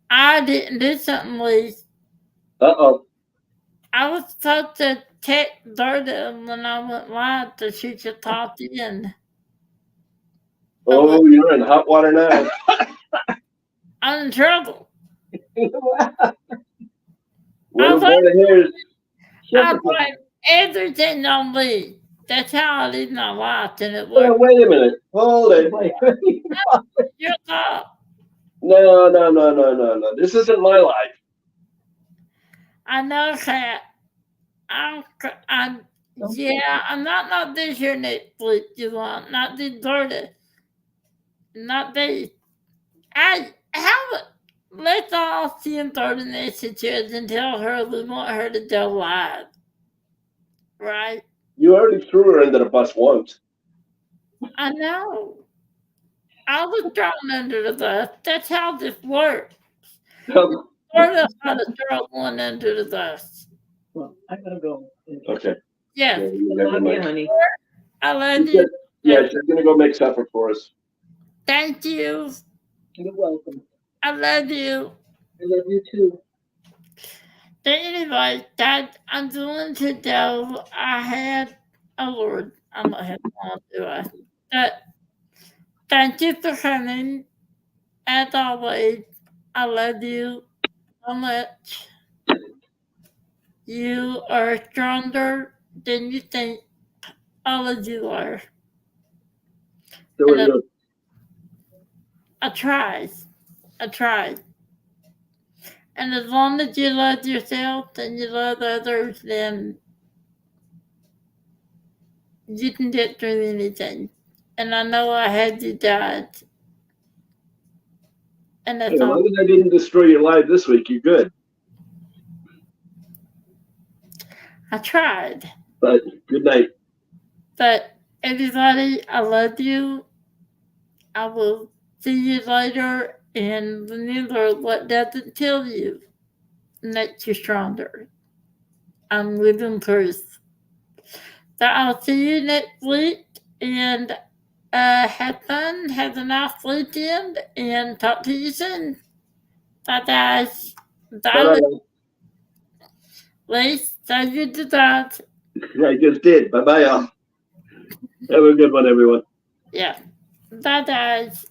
I didn't do something, Lee. Uh-oh. I was supposed to text Berta when I went live so she could talk in. Oh, you're in hot water now. I'm in trouble. What about here? I blame everything on Lee. That's how I live my life, and it worked. Wait a minute. Hold it. Your fault. No. This isn't my life. I know that. I'm not this year Netflix you want, not this Berta. Not this. Let's all send Berta messages and tell her we want her to go live. Right? You already threw her under the bus once. I know. I was thrown under the bus. That's how this works. Berta's got to throw one under the bus. Well, I'm gonna go. Okay. Yes. Love you, honey. I love you. Yeah, she's gonna go make supper for us. Thank you. You're welcome. I love you. I love you too. Anyway, Dad, I'm going to go. I had, oh Lord, I'm not having one, do I? But thank you for coming. As always, I love you so much. You are stronger than you think. All of you are. So are you. I tried. And as long as you love yourself and you love others, then you can get through anything. And I know I had you, Dad. And that's Hey, as all. long as I didn't destroy your life this week, you're good. I tried. But good night. But everybody, I love you. I will see you later. And remember, what doesn't kill you makes you stronger. I'm living proof. So I'll see you next week. And have fun. Have a nice weekend. And talk to you soon. Bye, guys. Bye. Lee, say you to that. I just did. Bye-bye, y'all. Have a good one, everyone. Yeah. Bye, guys.